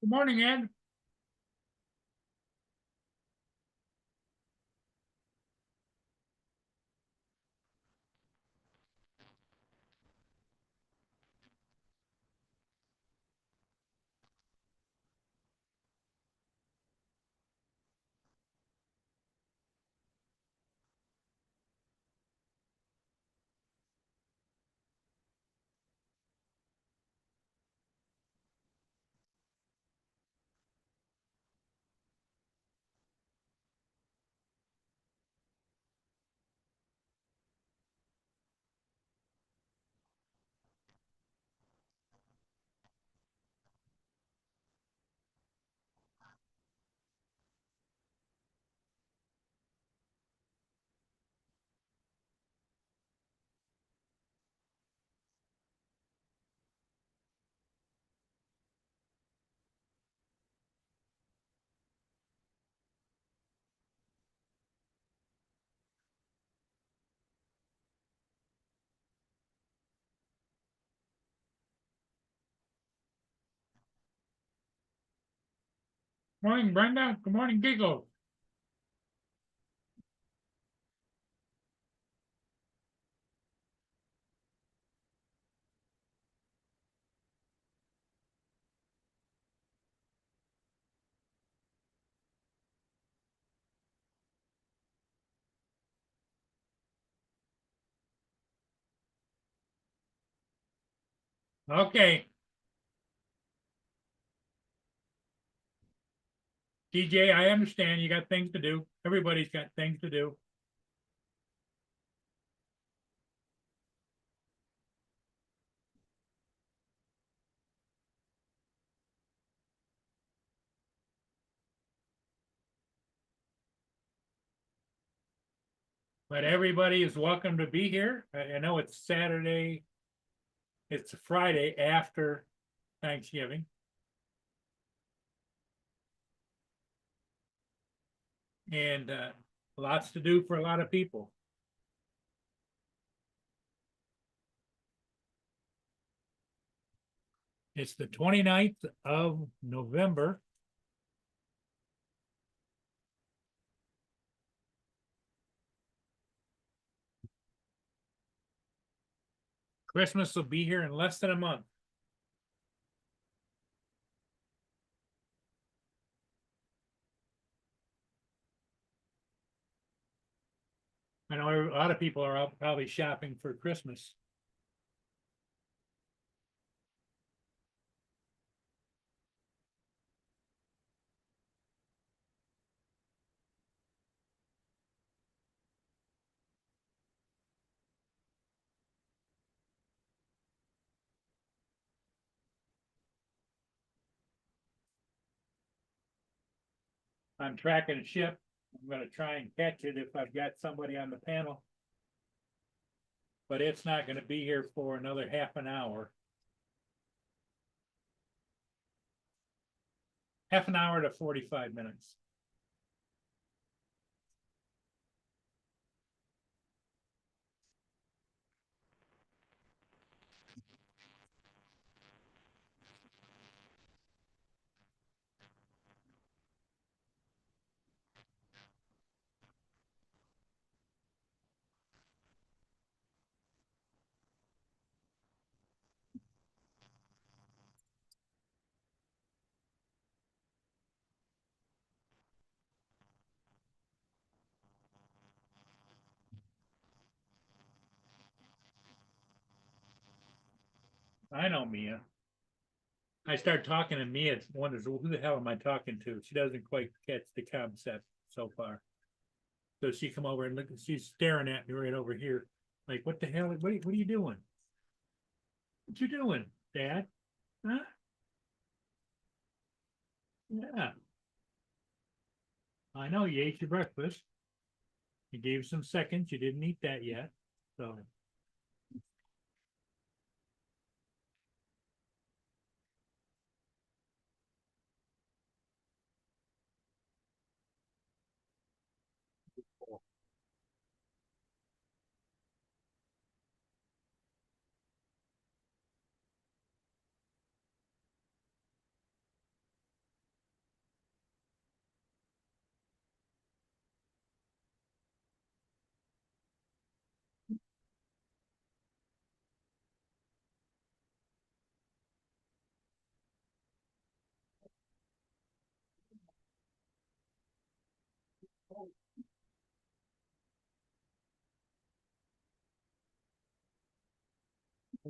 Good morning, Ed. Morning, Brenda. Good morning, Giggle. Okay, DJ, I understand you got things to do. Everybody's got things to do. But everybody is welcome to be here. I know it's Saturday. It's a Friday after Thanksgiving. And lots to do for a lot of people. It's the 29th of November. Christmas will be here in less than a month. I know a lot of people are out probably shopping for Christmas. I'm tracking a ship. I'm gonna try and catch it if I've got somebody on the panel. But it's not gonna be here for another half an hour. Half an hour to 45 minutes. I know Mia. I start talking to Mia, wonders who the hell am I talking to? She doesn't quite catch the concept so far. So she come over and look, she's staring at me right over here. Like, what the hell? What are you doing? What you doing, Dad? Huh? Yeah, I know you ate your breakfast. You gave some seconds. You didn't eat that yet. So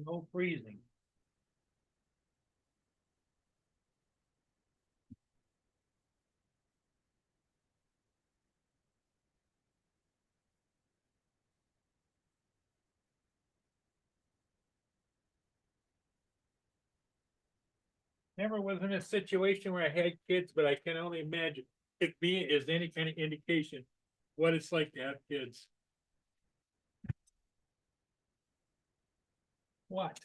No freezing. Never was in a situation where I had kids, but I can only imagine if me is any kind of indication what it's like to have kids. What?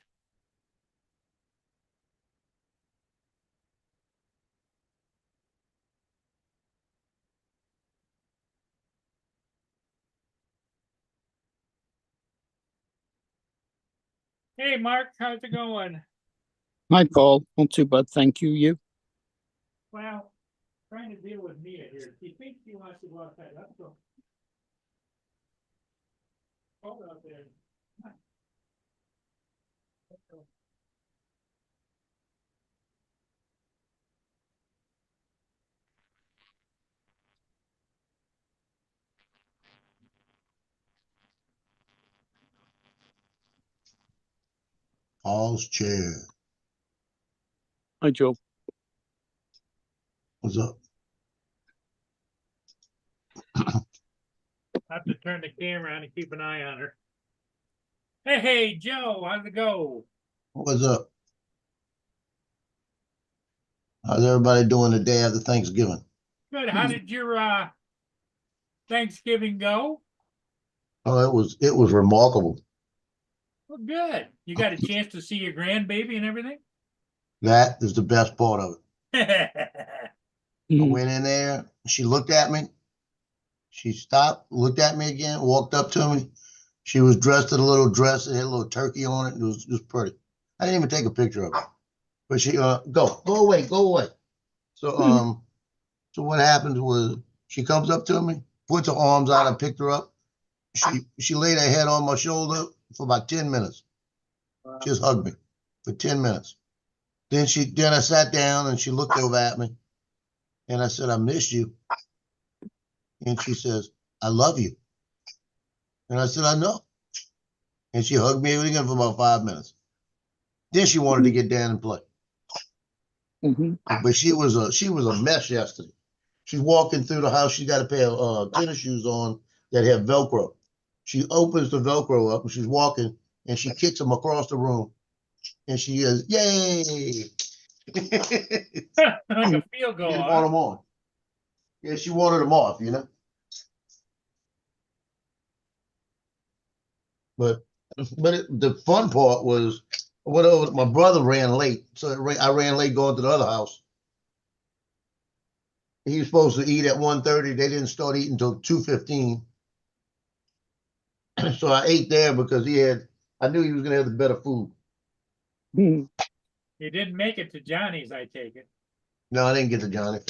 Hey, Mark, how's it going? Hi, Paul. Not too bad, thank you. You? Well, trying to deal with Mia here. She thinks she wants to go outside. Let's go. Hold out there. Come on. Let's go. Paul's chair. Hi, Joe. What's up? I have to turn the camera on and keep an eye on her. Hey, Joe, how's it go? What's up? How's everybody doing the day after Thanksgiving? Good. How did your Thanksgiving go? Oh, it was remarkable. Well, good. You got a chance to see your grandbaby and everything? That is the best part of it. I Mhm. went in there, she looked at me. She stopped, looked at me again, walked up to me. She was dressed in a little dress, it had a little turkey on it. It was pretty. I didn't even take a picture of it. But she go away, go away. So so what happened was she comes up to me, puts her arms out, I picked her up. She laid her head on my shoulder for about 10 minutes. Just hugged me for 10 minutes. Then I sat down and she looked over at me and I said, I miss you. And she says, I love you. And I said, I know. And she hugged me again for about 5 minutes. Then she wanted to get down and play. Mhm. But she was a mess yesterday. She's walking through the house. She got a pair of tennis shoes on that have Velcro. She opens the Velcro up and she's walking and she kicks them across the room. And she goes, yay. Like a field She goal, didn't huh? want them on. Yeah, she wanted them off, you know. But the fun part was my brother ran late, so I ran late going to the other house. He was supposed to eat at 1:30. They didn't start eating until 2:15. So I ate there because I knew he was gonna have the better food. Mhm. You didn't make it to Johnny's, I take it. No, I didn't get to Johnny.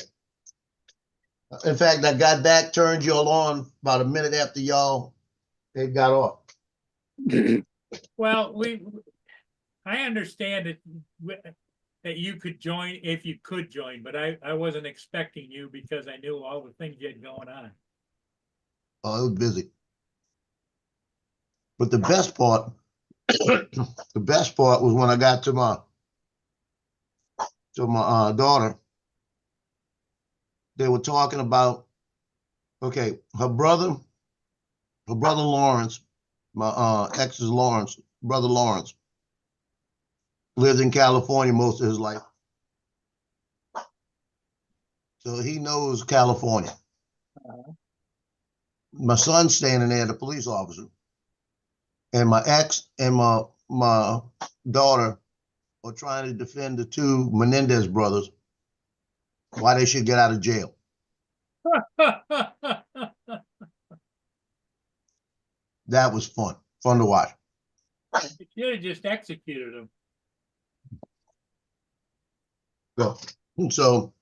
In fact, I got back, turned y'all on about a minute after y'all had got off. Well, I understand that you could join if you could join, but I wasn't expecting you because I knew all the things you had going on. Oh, it was busy. But the best part, the best part was when I got to my daughter. They were talking about, okay, her brother Lawrence, my ex's brother Lawrence, lived in California most of his life. So he knows California. My son's standing there, the police officer, and my ex and my daughter are trying to defend the two Menendez brothers why they should get out of jail. That was fun to watch. You should have just executed him. So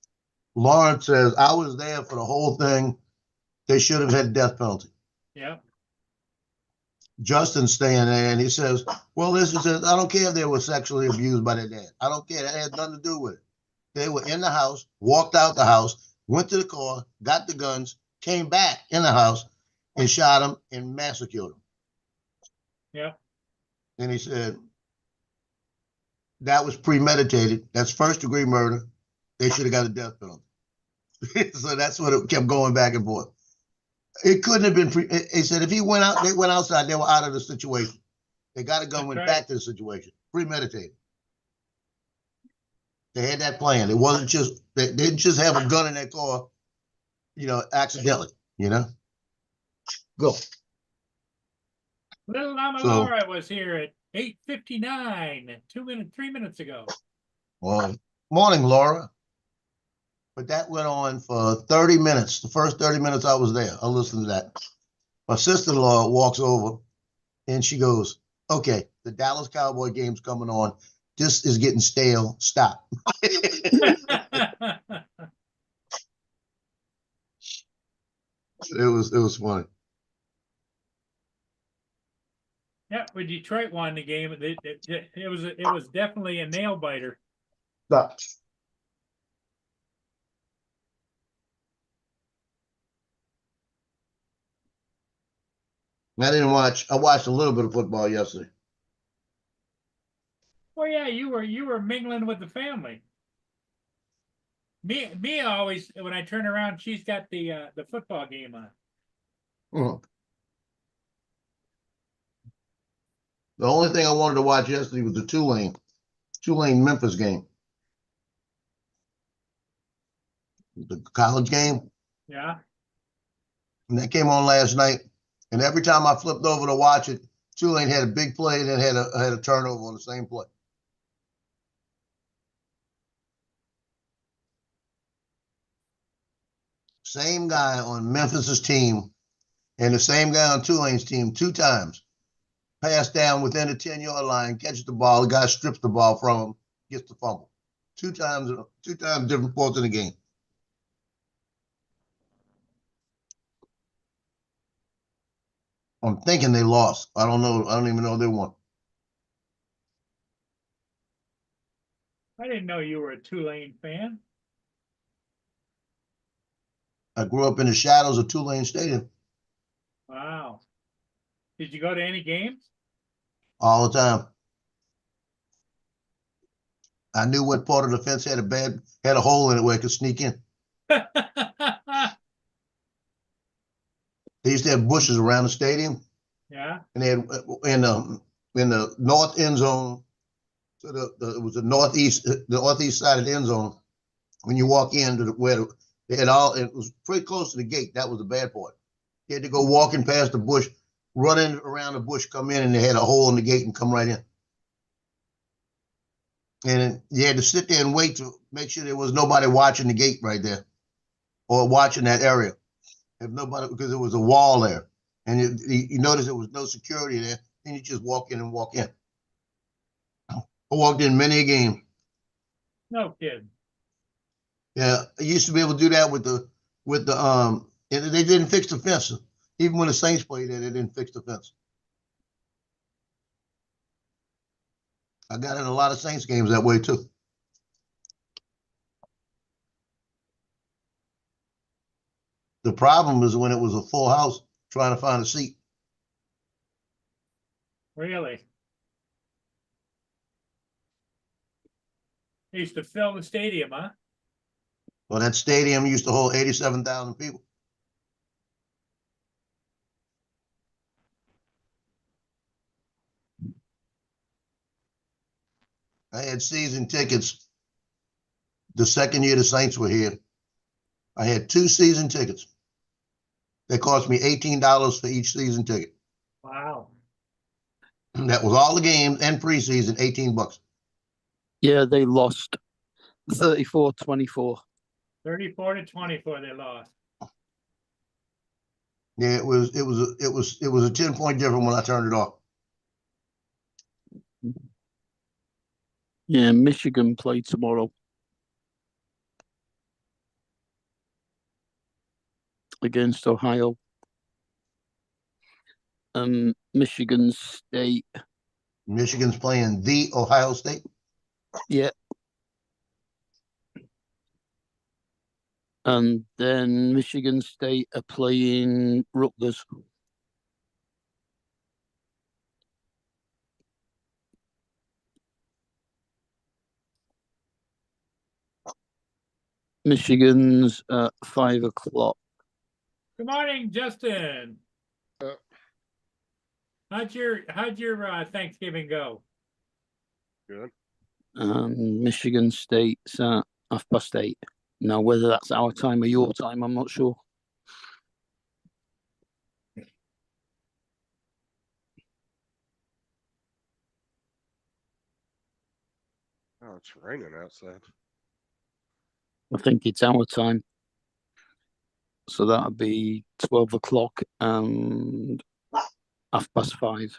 Lawrence says, I was there for the whole thing. They should have had death penalty. Yeah. Justin's staying there and he says, well, this is I don't care if they were sexually abused by their dad. I don't care. That had nothing to do with it. They were in the house, walked out the house, went to the car, got the guns, came back in the house and shot him and massacred him. Yeah. And he said that was premeditated. That's first-degree murder. They should have got a death penalty. So that's what it kept going back and forth. It couldn't have been. He said if he went out, they went outside. They were out of the situation. They got a gun, went back to the situation. Premeditated. They had that plan. It wasn't just they didn't just have a gun in their car, accidentally. Go. Little Mama So- Laura was here at 8:59, 3 minutes ago. Well, morning, Laura. But that went on for 30 minutes. The first 30 minutes I was there, I listened to that. My sister-in-law walks over and she goes, okay, the Dallas Cowboy game's coming on. This is getting stale. Stop. It was funny. Yeah, when Detroit won the game, it was definitely a nail biter. Stop. I watched a little bit of football yesterday. Well, yeah, you were mingling with the family. Mia always, when I turn around, she's got the football game on. Mhm. The only thing I wanted to watch yesterday was the Tulane Memphis game. The college game. Yeah. And that came on last night. And every time I flipped over to watch it, Tulane had a big play and then had a turnover on the same play. Same guy on Memphis's team and the same guy on Tulane's team 2 times. Pass down within the 10-yard line, catches the ball, the guy strips the ball from him, gets the fumble. 2 times different points in the game. I'm thinking they lost. I don't know. I don't even know they won. I didn't know you were a Tulane fan. I grew up in the shadows of Tulane Stadium Wow. Did you go to any games? all the time. I knew what part of the fence had a hole in it where it could sneak in. They used to have bushes around the stadium, Yeah. and they had in the north end zone. So it was the northeast side of the end zone. When you walk into where they had it was pretty close to the gate. That was the bad part. You had to go walking past the bush, running around the bush, come in, and they had a hole in the gate and come right in. And you had to sit there and wait to make sure there was nobody watching the gate right there or watching that area. If nobody, because there was a wall there, and you notice there was no security there, then you just walk in and walk in. I walked in many a game. No kidding. Yeah, I used to be able to do that with the and they didn't fix the fence. Even when the Saints played there, they didn't fix the fence. I got in a lot of Saints games that way too. The problem is when it was a full house trying to find a seat. Really? They used to fill the stadium, huh? Well, that stadium used to hold 87,000 people. I had season tickets the second year the Saints were here. I had 2 season tickets. They cost me $18 for each season ticket. Wow. That was all the games and preseason, $18. Yeah, they lost 34-24. 34-24 they lost. Yeah, it was a 10-point difference when I turned it off. Yeah, Michigan play tomorrow against Ohio. Michigan State. Michigan's playing the Ohio State. Yeah. And then Michigan State are playing Rutgers. Michigan's at 5 o'clock. Good morning, Justin. How'd your Thanksgiving go? Good. And Michigan State's at 8:30. Now, whether that's our time or your time, I'm not sure. Oh, it's raining outside. I think it's our time. So that'll be 12 o'clock and 5:30.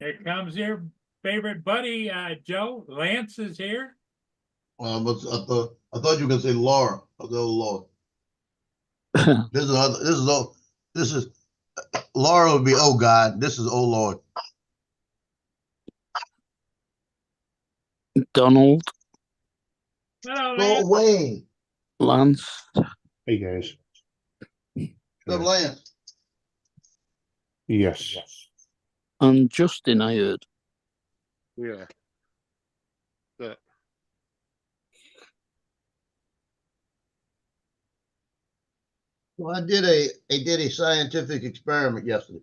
Here comes your favorite buddy, Joe. Lance is here. But I thought you were gonna say Laura. Oh Lord. This is Laura would be oh God. This is oh Lord. Donald, Hello, Go Lance. away. Lance, Hey guys. Stop Lance. Yes. and Justin, I heard. Yeah. That. Well, I did a scientific experiment yesterday.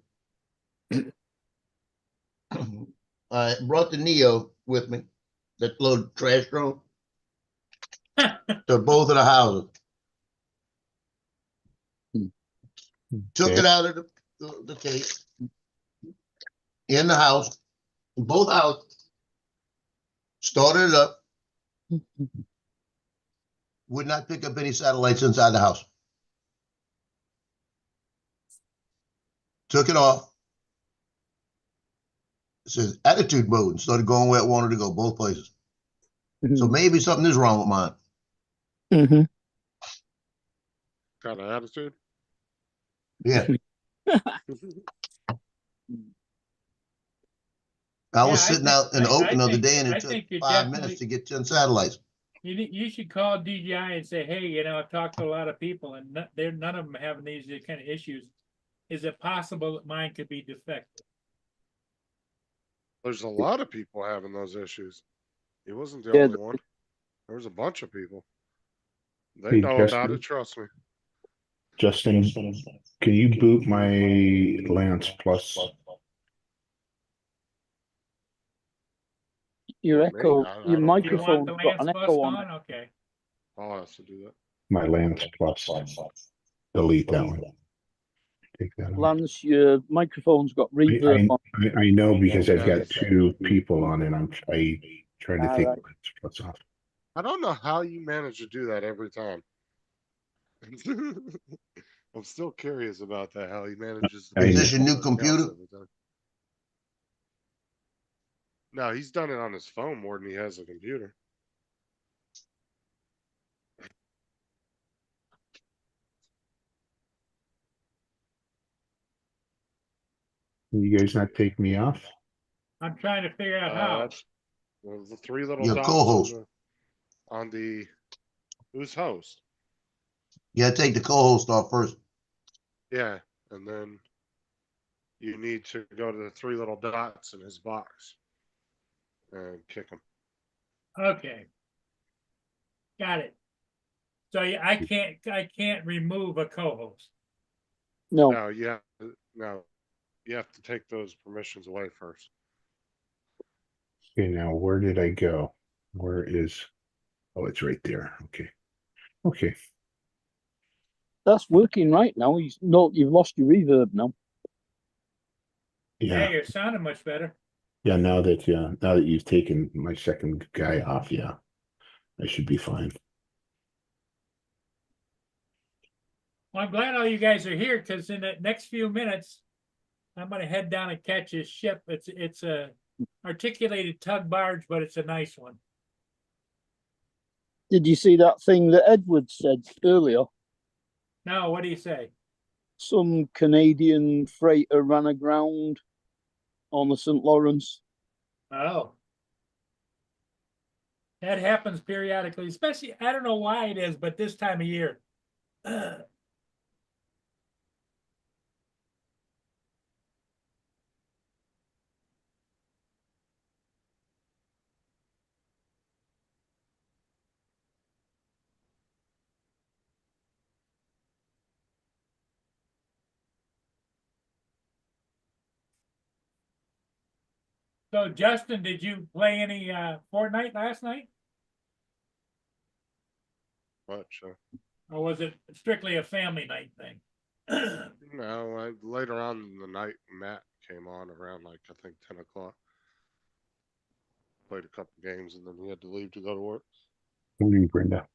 I brought the Neo with me, that little trash drone, to both of the houses. Took it out of the case in the house, both houses, started it up, would not pick up any satellites inside the house. Took it off. It says attitude mode and started going where it wanted to go, both places. So maybe something is wrong with mine. Mm-hmm. Got an attitude. Yeah. I Yeah, was I sitting think- out in the I open the other think- day and I it took think you 5 definitely- minutes to get 10 satellites. You should call DJI and say, hey, I've talked to a lot of people and none of them having these kind of issues. Is it possible that mine could be defective? There's a lot of people having those issues. He wasn't the Yeah, only one. There was a bunch of people. They Hey, know about Justin. it, trust me. Justin, can you boot my Lance Plus? Your Me? echo, I your don't- Do you want microphone's the got Lance an bus echo on it. on? Okay. I'll have to do that. My Lance Plus. Delete that one. Take that out. Lance, your microphone's got reverb on. I know because I've Yeah, got two people on it. I'm trying to take Alright. Lance Plus off. I don't know how you manage to do that every time. I'm still curious about that, how he manages to I Is know. this your new both accounts computer? every time. No, he's done it on his phone more than he has a computer. Can you guys not take me off? I'm trying to figure out how. That's the three little Your dots co-host. on the who's host. You gotta take the co-host off first. Yeah, and then you need to go to the three little dots in his box and kick him. Okay. Got it. So I can't remove a co-host. No, No, you have to take those permissions away first. Okay, now where did I go? Where is? Oh, it's right there. Okay. Okay. that's working right now. You've lost your reverb now. Yeah, Yeah. you're sounding much better. Yeah. Now that you've taken my second guy off, yeah, I should be fine. Well, I'm glad all you guys are here because in the next few minutes, I'm gonna head down and catch his ship. It's a articulated tug barge, but it's a nice one. Did you see that thing that Edward said earlier? Now, what do you say? some Canadian freighter ran aground on the St. Lawrence. Oh. That happens periodically, especially, I don't know why it is, but this time of year. So Justin, did you play any Fortnite last night? Much. Or was it strictly a family night thing? No, later on in the night, Matt came on around like I think 10 o'clock. Played a couple games and then he had to leave to go to work. Morning, Brenda.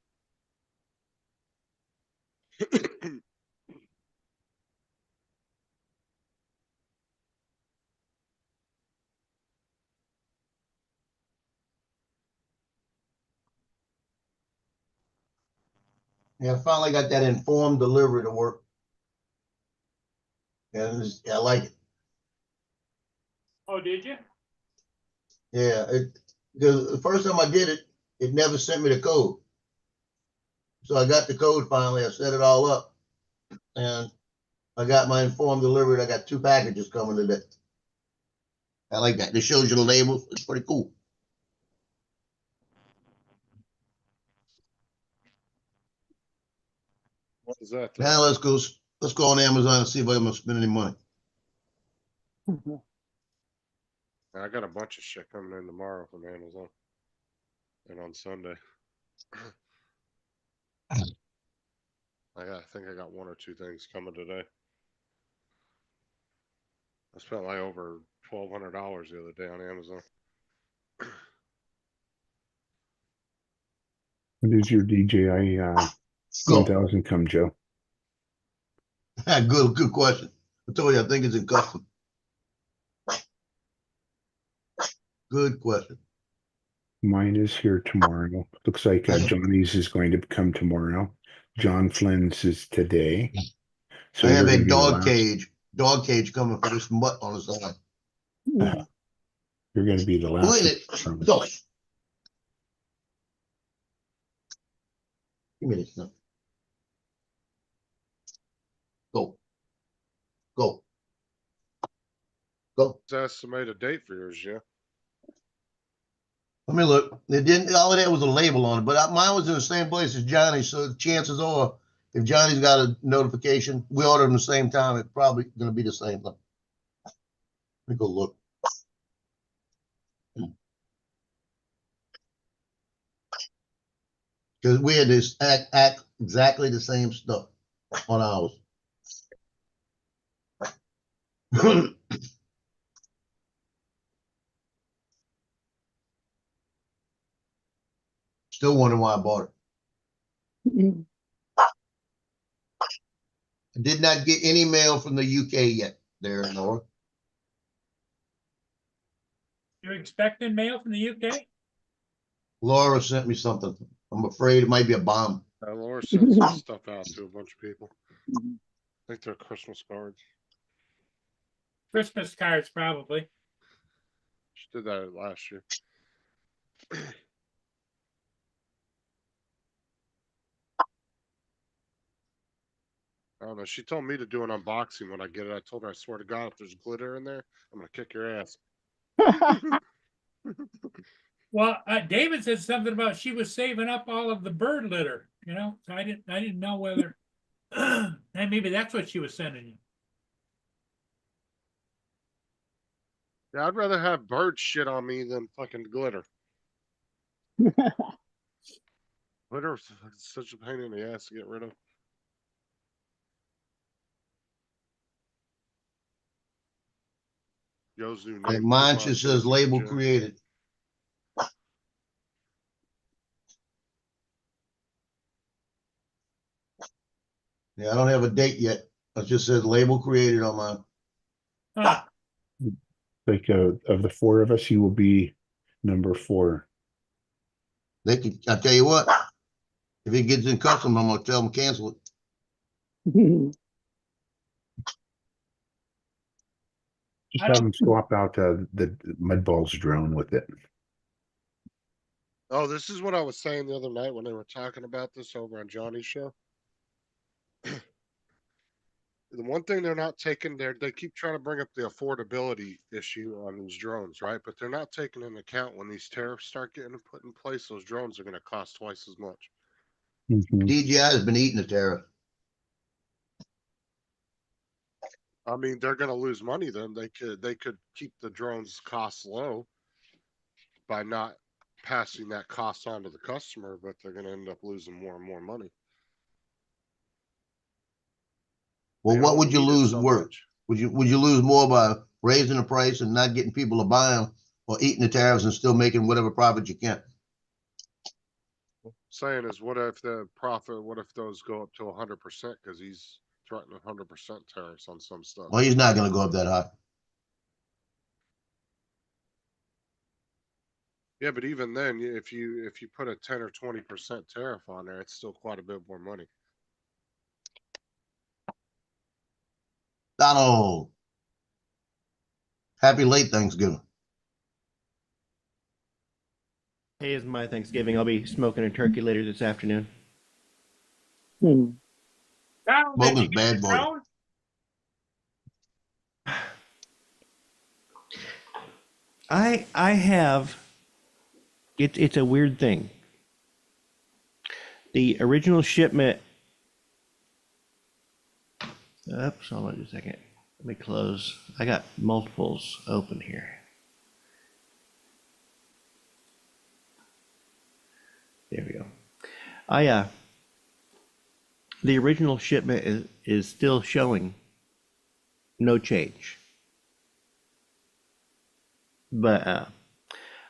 Yeah, I finally got that informed delivery to work. And I like it. Oh, did you? Yeah, because the first time I did it, it never sent me the code. So I got the code finally. I set it all up, and I got my informed delivery. I got 2 packages coming today. I like that. It shows you the labels. It's pretty cool. What is that? Now let's go on Amazon and see if I'm gonna spend any money. I got a bunch of shit coming in tomorrow from Amazon. And on Sunday. I think I got 1 or 2 things coming today. I spent like over $1,200 the other day on Amazon. When does your DJI Go. 1000 come, Joe? Good question. I told you I think it's in custom. Good question. Mine is here tomorrow. Looks like Johnny's is going to come tomorrow. John Flynn's is today. So I have you're a gonna be the dog cage coming for this mutt on the side. You're going to be the last. Look at it. Go. Give me this stuff. Go. Go. Go. Let's estimate a date for yours, yeah. Let me look. It didn't. All of that was a label on it, but mine was in the same place as Johnny's. So chances are, if Johnny's got a notification, we ordered them the same time. It's probably going to be the same thing. Let me go look. Because we had this act exactly the same stuff on ours. Still wondering why I bought it. I did not get any mail from the UK yet there, Nora. You're expecting mail from the UK? Laura sent me something. I'm afraid it might be a bomb. Laura sent some stuff out to a bunch of people. I think they're Christmas cards. Christmas cards, probably. She did that last year. I don't know. She told me to do an unboxing when I get it. I told her, I swear to God, if there's glitter in there, I'm gonna kick your ass. Well, David said something about she was saving up all of the bird litter, you know, so I didn't know whether, and maybe that's what she was sending you. Yeah, I'd rather have bird shit on me than fucking glitter. Glitter is such a pain in the ass to get rid of. Yozu. And mine just says label created. Yeah, I don't have a date yet. It just says label created on mine. Huh. Like of the 4 of us, you will be number 4. I'll tell you what, if it gets in custom, I'm gonna tell them cancel it. Just I have don't- them swap out the Mudballs drone with it. Oh, this is what I was saying the other night when they were talking about this over on Johnny's show. The one thing they're not taking there, they keep trying to bring up the affordability issue on these drones, right? But they're not taking into account when these tariffs start getting put in place, those drones are going to cost twice as much. Mhm. DJI has been eating the tariff. I mean, they're going to lose money then. They could keep the drones costs low by not passing that cost on to the customer, but they're going to end up losing more and more money. Well, They what would you don't need it lose so work? much. Would you lose more by raising the price and not getting people to buy them, or eating the tariffs and still making whatever profit you can? Saying is, what if what if those go up to 100% because he's threatening 100% tariffs on some stuff? Well, he's not going to go up that high. Yeah, but even then, if you put a 10 or 20% tariff on there, it's still quite a bit more money. Donald, happy late Thanksgiving. Hey, is my Thanksgiving. I'll be smoking a turkey later this afternoon. Donald, did Smoking you is get bad the for you. drone? I have. It's a weird thing. The original shipment. Oops, hold on just a second. Let me close. I got multiples open here. There we go. The original shipment is still showing no change. But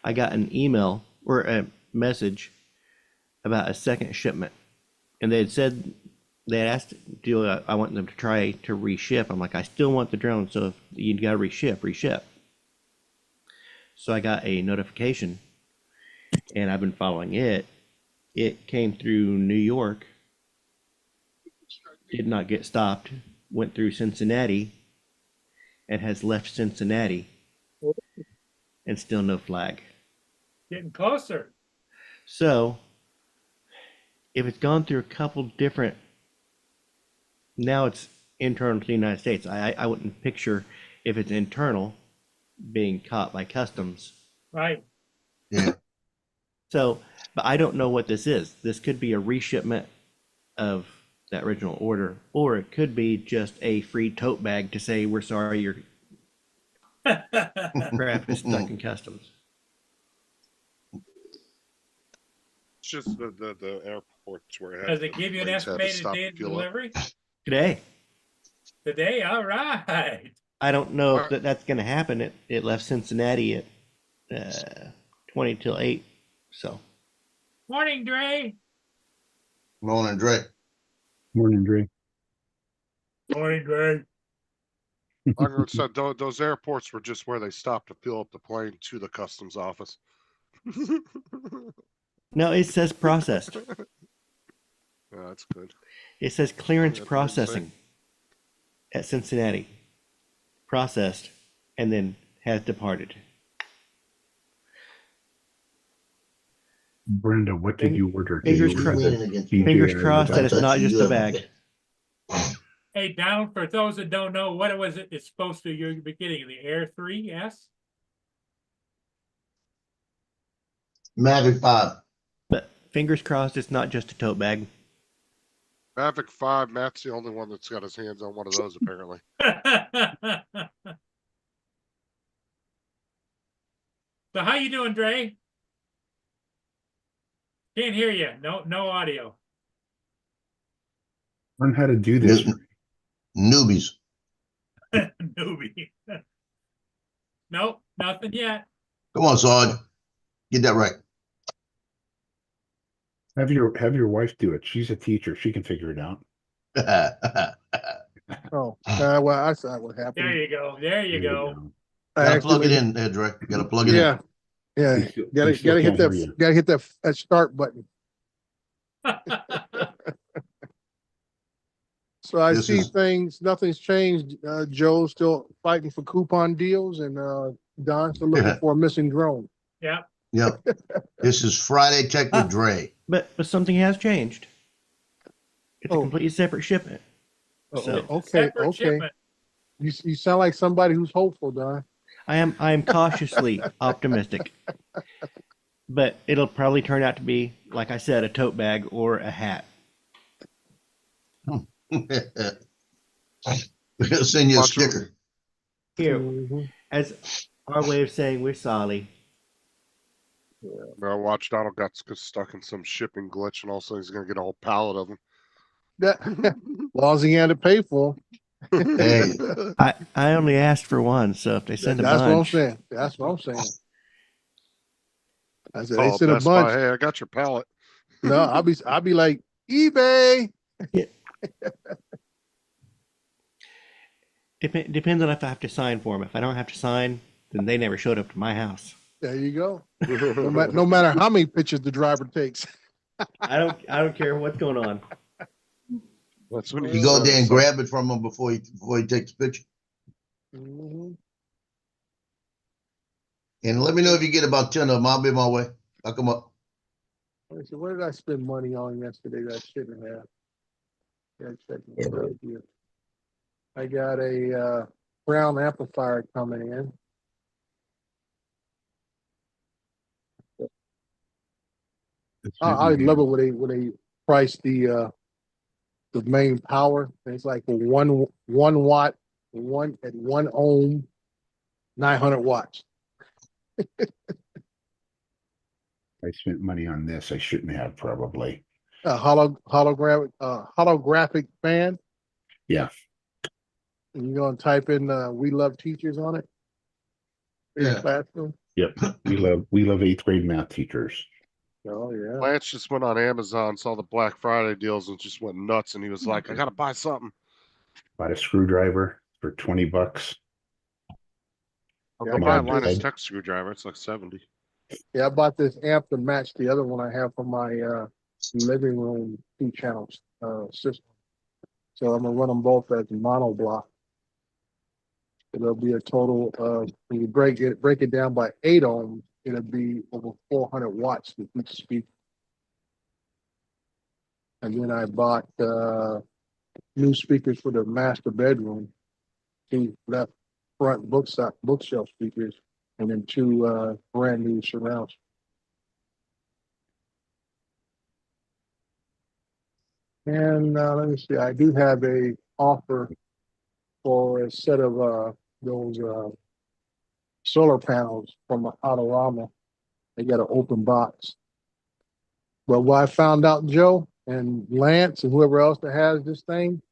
I got an email or a message about a second shipment, and they had said they had asked, "Do I want them to try to reship?" I'm like, "I still want the drone, so if you got to reship." So I got a notification, and I've been following it. It came through New York, did not get stopped, went through Cincinnati, and has left Cincinnati, and still no flag. Getting closer. So, if it's gone through a couple different, now it's internal to the United States. I wouldn't picture if it's internal being caught by customs. Right. Yeah. So, but I don't know what this is. This could be a reshipment of that original order, or it could be just a free tote bag to say, "We're sorry, your craft is stuck in customs." It's just the airports where Does it give you an planes had to estimated stop date and of fuel up. delivery? Today, Today, all right. I don't know if that's going to happen. It left Cincinnati at 20 till 8. So, Morning, Dre. Morning, Dre. Morning, Dre. Morning, Dre. Like I said, those airports were just where they stopped to fill up the plane to the customs office. no, it says processed. Yeah, that's good. It says clearance Yeah, that's processing at Cincinnati. Processed and then has departed. Brenda, what did you order? Did Fingers you cro- order Leaning the against DJI Fingers crossed that with it's not You just a have- bag. Hey, Donald, for those that don't know, what was it it's supposed to you're beginning? The Air 3S? Mavic 5. But fingers crossed it's not just a tote bag. Mavic 5, Matt's the only one that's got his hands on one of those apparently. So how you doing, Dre? Can't hear you. No audio. Learn how to do this. Newbies. Newbie. Nope, nothing yet. Come on, Sarge. Get that right. Have your wife do it. She's a teacher. She can figure it out. Oh, well, I saw what There happened. you go. There you go. I Gotta plug it activated- in there, Dre. Gotta plug it Yeah, in. yeah. We still Gotta hit can't that. hear you. Gotta hit that start button. So I This see is- things, nothing's changed. Joe's still fighting for coupon deals and, Don's still looking for a missing drone. Yeah, Yep. This is Friday Tech with Dre. But something has changed. It's a Oh. completely separate shipment. Oh, So- okay, separate okay. shipment. You sound like somebody who's hopeful, Don. I am cautiously optimistic. But it'll probably turn out to be, like I said, a tote bag or a hat. We'll send you a Bunch of- sticker. Here, Mhm. as our way of saying we're sorry. I watched Donald got stuck in some shipping glitch, and also he's gonna get a whole pallet of them. That, long as he had to pay for 'em. Hey. I only asked for one, so if they send a That's what I'm bunch, saying. That's what I'm saying. I said, they Oh, sent a Best Buy, bunch. hey, I got your pallet. No, I'll be like, eBay. depends on if I have to sign for them. If I don't have to sign, then they never showed up to my house. There you go. No matter how many pictures the driver takes. I don't care what's going on. That's when You go there and grab it from him before he takes the picture. Mhm. And let me know if you get about 10 of them. I'll be on my way. I'll come up. Let me see, what did I spend money on yesterday that I shouldn't have? Yeah, check my stuff here. I got a brown amplifier coming in. I love it when they price the main power. It's like one watt, one at 1 ohm, 900 watts. I spent money on this. I shouldn't have probably. A holographic fan. Yeah. And you're gonna type in "We Love Teachers" on it. In your Yeah. classroom. Yep. We love eighth grade math teachers. Oh yeah. Lance just went on Amazon, saw the Black Friday deals, and just went nuts. And he was like, "I gotta buy something." Bought a screwdriver for $20. I'll Yeah, go I buy a got Linus this. Tech screwdriver. It's like 70. Yeah, I bought this amp to match the other one I have for my living room 2 channel system. So I'm gonna run them both as mono block. It'll be a total of, when you break it down by 8 ohms, it'll be over 400 watts with each speaker. And then I bought new speakers for the master bedroom, 2 left front bookshelf speakers, and then 2 brand new surrounds. And let me see, I do have a offer for a set of those solar panels from Autorama. They got an open box. But what I found out, Joe and Lance and whoever else that has this thing,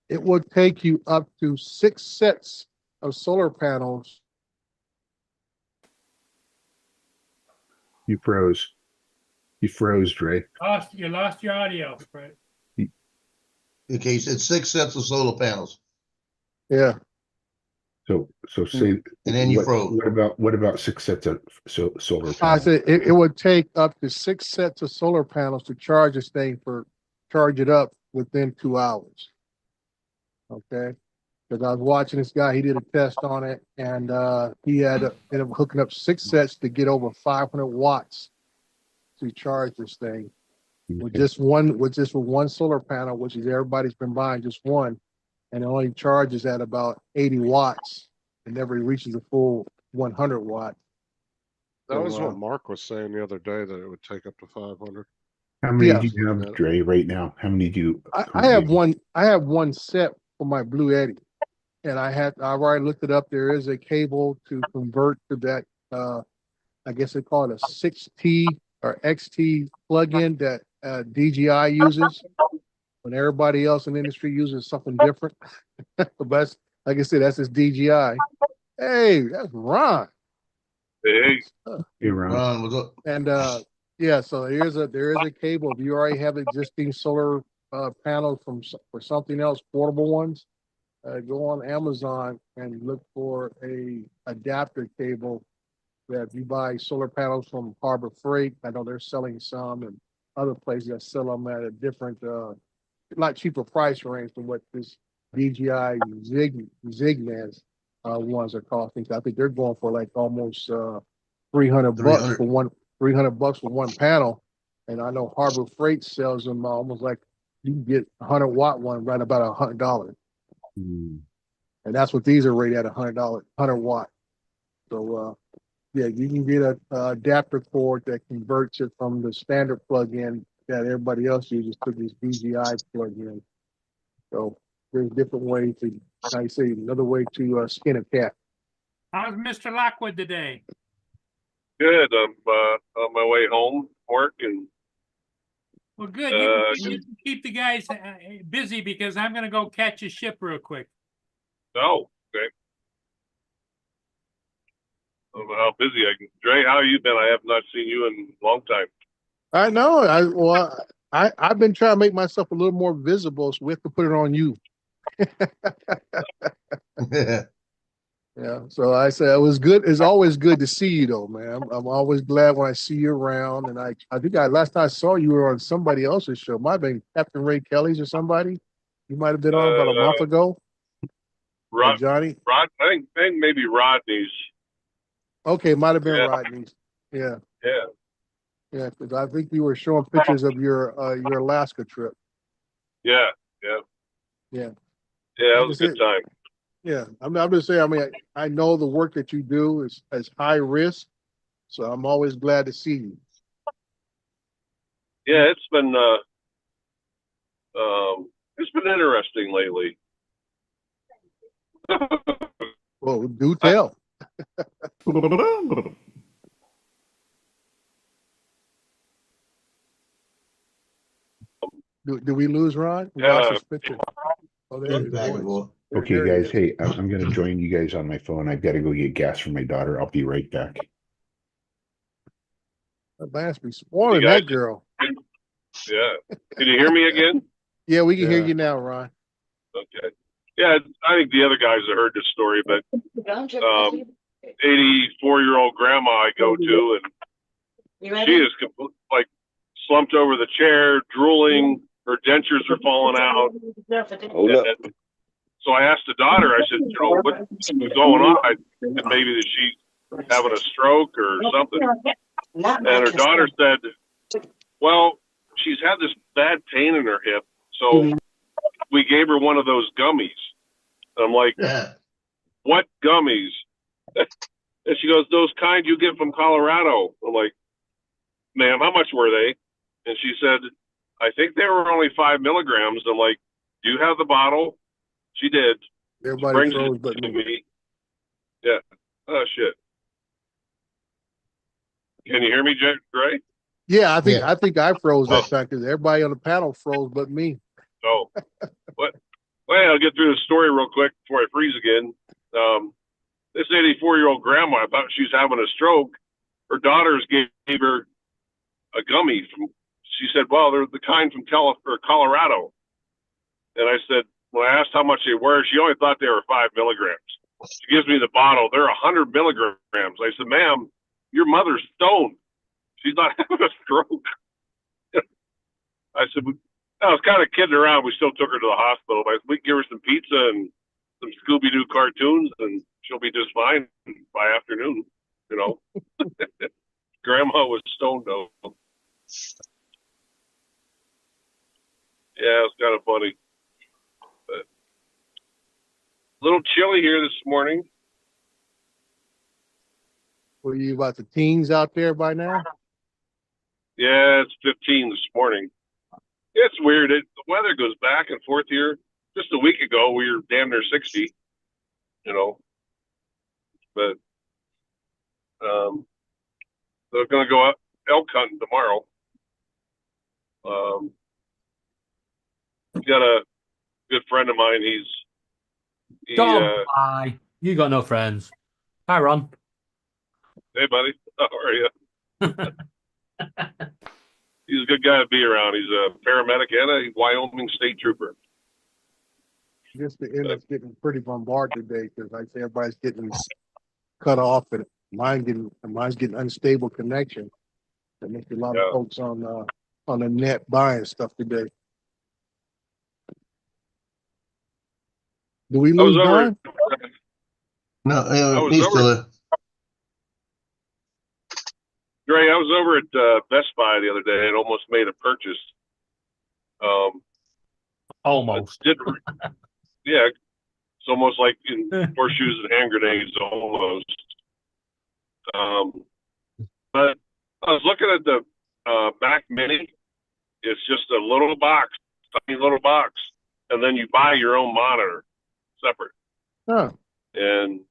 it will take you up to 6 sets of solar panels. You froze. You froze, Dre. you lost your audio, right? Okay, you said 6 sets of solar panels. Yeah. So say. And then you froze. What about 6 sets of solar I panels? said it would take up to 6 sets of solar panels to charge this thing charge it up within 2 hours. Okay. Because I was watching this guy, he did a test on it, and he ended up hooking up 6 sets to get over 500 watts to charge this thing. With just one solar panel, which is everybody's been buying just one, and it only charges at about 80 watts. It never reaches a full 100 watt. That So, was what Mark was saying the other day, that it would take up to 500. How many Yeah. do you have, Dre, right now? How many do you? I have one set for my Blue Eddy, and I've already looked it up. There is a cable to convert to that. I guess they call it a 6T or XT plug-in that DJI uses when everybody else in the industry uses something different. But that's, like I said, that's his DJI. Hey, that's Ron. Hey, Ron. Ron, what's up? And yeah, so there is a cable. If you already have existing solar panels for something else, portable ones, go on Amazon and look for a adapter cable. That if you buy solar panels from Harbor Freight, I know they're selling some, and other places that sell them at a different lot cheaper price range than what this DJI Zignaz ones are costing. I think they're going for like almost $300 $300. for one $300 for one panel. And I know Harbor Freight sells them almost like you can get a 100-watt one right about $100. Hmm. And that's what these are rated at, $100, 100-watt. So yeah, you can get a adapter cord that converts it from the standard plug-in that everybody else uses to this DJI plug-in. So there's different ways to, like I say, another way to skin a cat. How's Mr. Lockwood today? Good. I'm on my way home from work, and Well, good. You can keep the guys busy because I'm gonna go catch a ship real quick. oh, okay. I don't know how busy I can. Dre, how you been? I have not seen you in a long time. I know. I've been trying to make myself a little more visible, so we have to put it on you. Yeah. So I said it was good. It's always good to see you, though, man. I'm always glad when I see you around. And I think last time I saw you were on somebody else's show. Might have been Captain Ray Kelly's or somebody. You might have been on about a month ago. Or Johnny. I think maybe Rodney's. Okay, might have been Yeah. Rodney's. Yeah. Yeah. Yeah, because I think you were showing pictures of your Alaska trip. Yeah. Yeah. Yeah, that was a good time. Yeah, I'm just saying. I mean, I know the work that you do is high risk, so I'm always glad to see you. Yeah, it's been interesting lately. Well, do tell. Do we lose Ron? We lost his picture. Oh, there Get his back and voice. forth. Okay, There he guys. is. Hey, I'm going to join you guys on my phone. I've got to go get gas for my daughter. I'll be right back. That must be spoiling You guys- that girl. Yeah. Can you hear me again? Yeah, we can hear Yeah. you now, Ron. Okay. Yeah, I think the other guys have heard the story, but 84-year-old grandma I go to, and she is like slumped over the chair, drooling. Her dentures are falling out. And so I asked the daughter, I said, you know, what's going on? I said maybe that she's having a stroke or something. And her daughter said, well, she's had this bad pain in her hip, so we gave her one of those gummies. And I'm like, Yeah. what gummies? And she goes, those kind you get from Colorado. I'm like, ma'am, how much were they? And she said, I think they were only 5 milligrams. I'm like, do you have the bottle? She did. Everybody Brings froze it but to me. me. Yeah. Oh, shit. Can you hear me, Dre? Yeah, I think Yeah. I froze that Oh. time because everybody on the panel froze but me. Oh, what? Well, I'll get through the story real quick before I freeze again. This 84-year-old grandma, I thought she was having a stroke. Her daughters gave her a gummy. She said, well, they're the kind from Colorado. And I said, when I asked how much they were, she only thought they were 5 milligrams. She gives me the bottle. They're 100 milligrams. I said, ma'am, your mother's stoned. She's not having a stroke. I said, I was kind of kidding around. We still took her to the hospital. But we give her some pizza and some Scooby-Doo cartoons, and she'll be just fine by afternoon, you know. Grandma was stoned, though. Yeah, it's kind of funny. But a little chilly here this morning. Were you about the teens out there by now? Yeah, it's 15 this morning. It's weird. The weather goes back and forth here. Just a week ago, we were damn near 60, you know. But they're going to go out elk hunting tomorrow. Got a good friend of mine. He Don't lie. You got no friends. Hi, Ron. hey, buddy, how are you? He's a good guy to be around. He's a paramedic and a Wyoming state trooper. Just the internet's getting pretty bombarded today because like I say everybody's getting cut off and mine's getting unstable connection. That makes a lot of folks on the net buying stuff today. Do we I was lose over Don? at, No, was he's over- still there. Dre, I was over at Best Buy the other day and almost made a purchase. Almost. Yeah, it's almost like in horseshoes and hand grenades, almost. But I was looking at the Mac Mini. It's just a little box, tiny little box, and then you buy your own monitor separate. Huh. And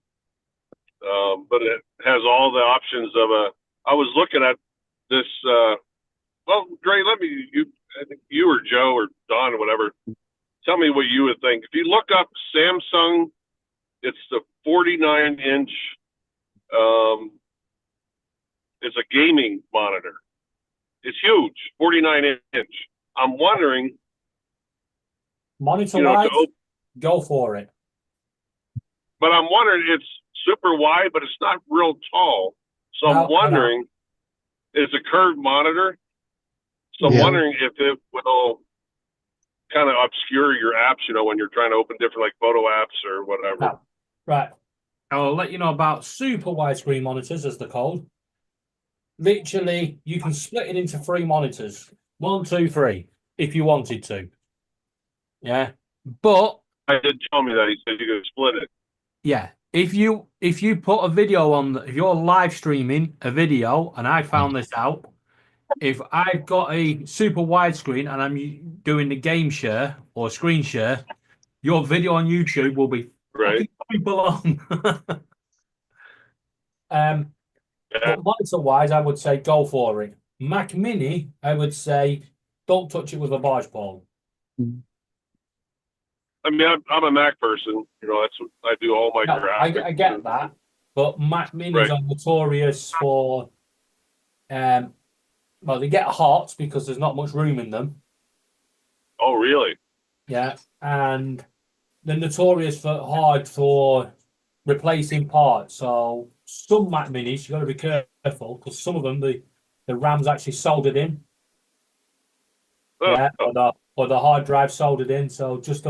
but it has all the options of a. I was looking at this. Well, Dre, I think you or Joe or Don or whatever. Tell me what you would think. If you look up Samsung, it's the 49-inch. It's a gaming monitor. It's huge, 49-inch. I'm wondering, Monitor you know, wise, to open, go for it. but I'm wondering it's super wide, but it's not real tall. So No, I know. I'm wondering, it's a curved monitor. So I'm Yeah. wondering if it will kind of obscure your apps, you know, when you're trying to open different like photo apps or whatever. No. Right. I'll let you know about super widescreen monitors, as they're called. Literally, you can split it into 3 monitors. 1, 2, 3, if you wanted to. Yeah. But I did tell me that. He said you could split it. yeah, if you put a video on, if you're live streaming a video, and I found this out, if I've got a super widescreen and I'm doing the game share or screen share, your video on YouTube will be Right. people on. Yeah. But monitor wise, I would say go for it. Mac Mini, I would say don't touch it with a barge pole. I mean, I'm a Mac person. You know, that's what I do all my No, graphics. I get that, but Mac Minis Right. are notorious for, well, they get hot because there's not much room in them. Oh, really? Yeah, and they're notorious for replacing parts. So some Mac Minis, you got to be careful because some of them the RAM's actually soldered in. Oh, Yeah, or the hard drive soldered in. So just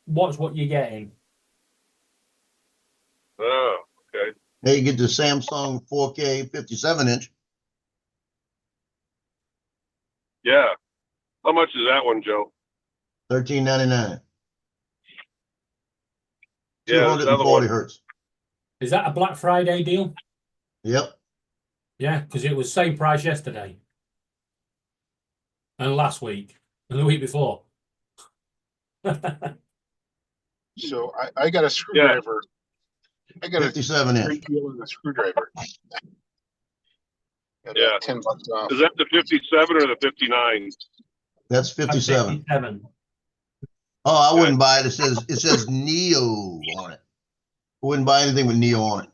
watch what you're getting. oh, okay. Hey, you get the Samsung 4K 57-inch. Yeah. How much is that one, Joe? $13.99. Yeah, there's another 240 one. hertz. Is that a Black Friday deal? Yep. Yeah, because it was same price yesterday, and last week, and the week before. So I got a screwdriver. I got a 57-inch. great deal on a screwdriver. At, Yeah. $10 off. Is that the 57 or the 59? That's 57. 57. Oh, I wouldn't buy it. It says Neo on it. I wouldn't buy anything with Neo on it.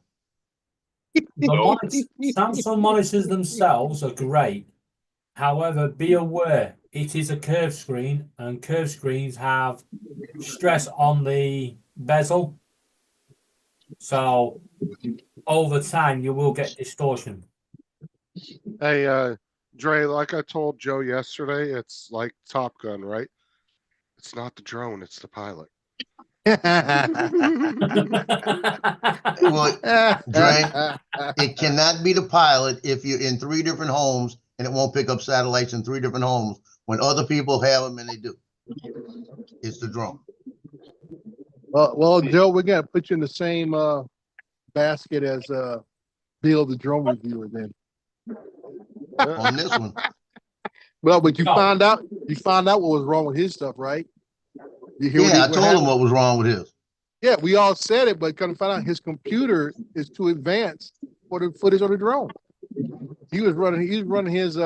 Samsung monitors themselves are great. However, be aware it is a curved screen, and curved screens have stress on the bezel. So over time, you will get distortion. Hey, Dre, like I told Joe yesterday, it's like Top Gun, right? It's not the drone, it's the pilot. Well, Dre, it cannot be the pilot if you're in 3 different homes and it won't pick up satellites in 3 different homes when other people have them and they do. It's the drone. Well, Joe, we're gonna put you in the same basket as Bill, the drone reviewer. Then, On this one. well, but you No. found out what was wrong with his stuff, right? You hear Yeah, I what told happened? him what was wrong with his. Yeah, we all said it, but come to find out his computer is too advanced for the footage on the drone. He was running his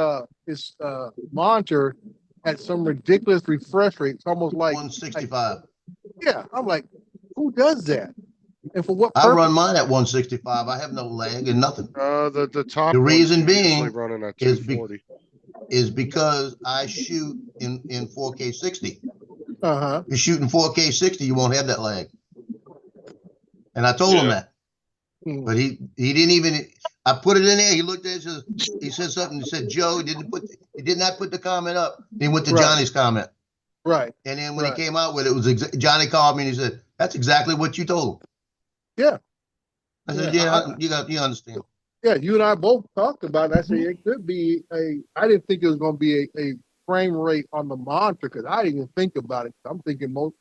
monitor at some ridiculous refresh rate. It's almost like 165. yeah. I'm like, who does that? And for what I purpose? run mine at 165. I have no lag and nothing. The top. The one's reason usually being running at is 240. Is because I shoot in 4K 60. Uh-huh. If you're shooting 4K 60, you won't have that lag. And I told him Yeah. that. Hmm. But he didn't even. I put it in there. He looked at it. He said something. He said, "Joe, he did not put the comment up." He went to Right. Johnny's comment. Right. And then when Right. he came out with it, Johnny called me and he said, "That's exactly what you told him." Yeah. I said, Yeah, "Yeah, you understand." Yeah, you and I both talked about it. I said it could be I didn't think it was going to be a frame rate on the monitor because I didn't even think about it. I'm thinking most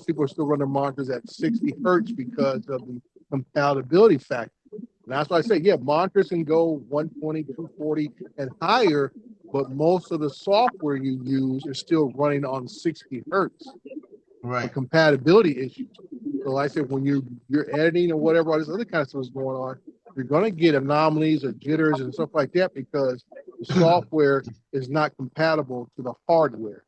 people are still running monitors at 60 hertz because of the compatibility factor. And that's why I say, yeah, monitors can go 120, 240 and higher, but most of the software you use is still running on 60 hertz. For Right. compatibility issues. So like I said, when you're editing or whatever, all this other kind of stuff is going on, you're gonna get anomalies or jitters and stuff like that because the software is not compatible to the hardware.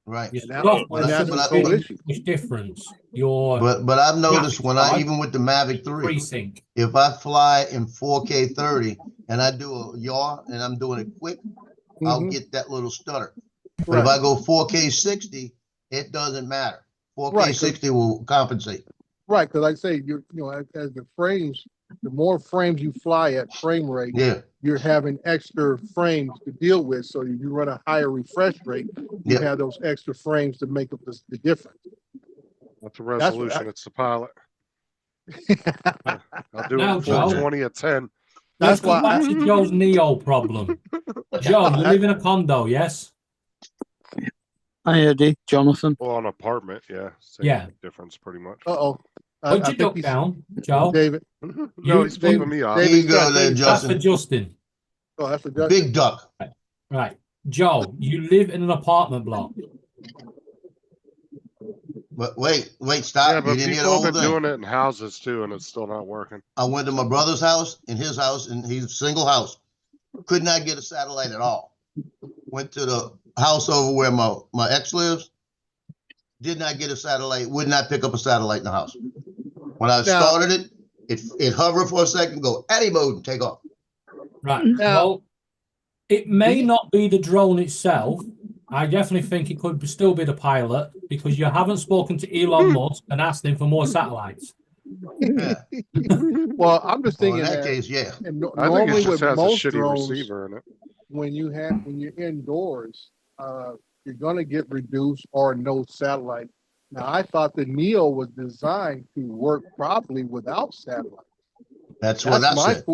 Right. Your And that- software and that's shouldn't the whole be issue. much difference. Your But I've noticed graphics when card, even with the Mavic 3, FreeSync. if I fly in 4K 30 and I do a yaw and I'm doing it quick, I'll Mhm. get that little stutter. But if I go 4K 60, it doesn't matter. 4K Right, 'cause- 60 will compensate. Right, because like I say, as the frames, the more frames you fly at frame rate, Yeah. you're having extra frames to deal with. So if you run a higher refresh rate, you Yep. have those extra frames to make up the difference. Not the resolution, it's the pilot. I'll do Now, it in Joe. 420 at 10. Let's That's go why back to Joe's Neo problem. Joe, you live in a condo, yes? Hi, Eddie, Jonathan. Well, on apartment, yeah. Same Yeah. difference pretty much. Uh-oh. Put your duck down, Joe. David. No, You- he's flipping me off. There you go there, That's for Justin. Justin. Oh, that's a Justin. Big duck. Right. Joe, you live in an apartment block. But wait, stop. Yeah, You but didn't hear the people whole have been thing. doing it in houses too, and it's still not working. I went to my brother's house, in his house, and he's a single house. Could not get a satellite at all. Went to the house over where my ex lives. Did not get a satellite, would not pick up a satellite in the house. When I Now- started it hovered for a second, go Addy mode and take off. Right. Now- Well, it may not be the drone itself. I definitely think it could still be the pilot because you haven't spoken to Elon Musk and asked him for more satellites. Yeah. Well, I'm just Well, in thinking that that, case, yeah. and I think normally it just with has a most shitty drones, receiver in it. when you're indoors, you're gonna get reduced or no satellite. Now, I thought the Neo was designed to work properly without satellite. That's what I said.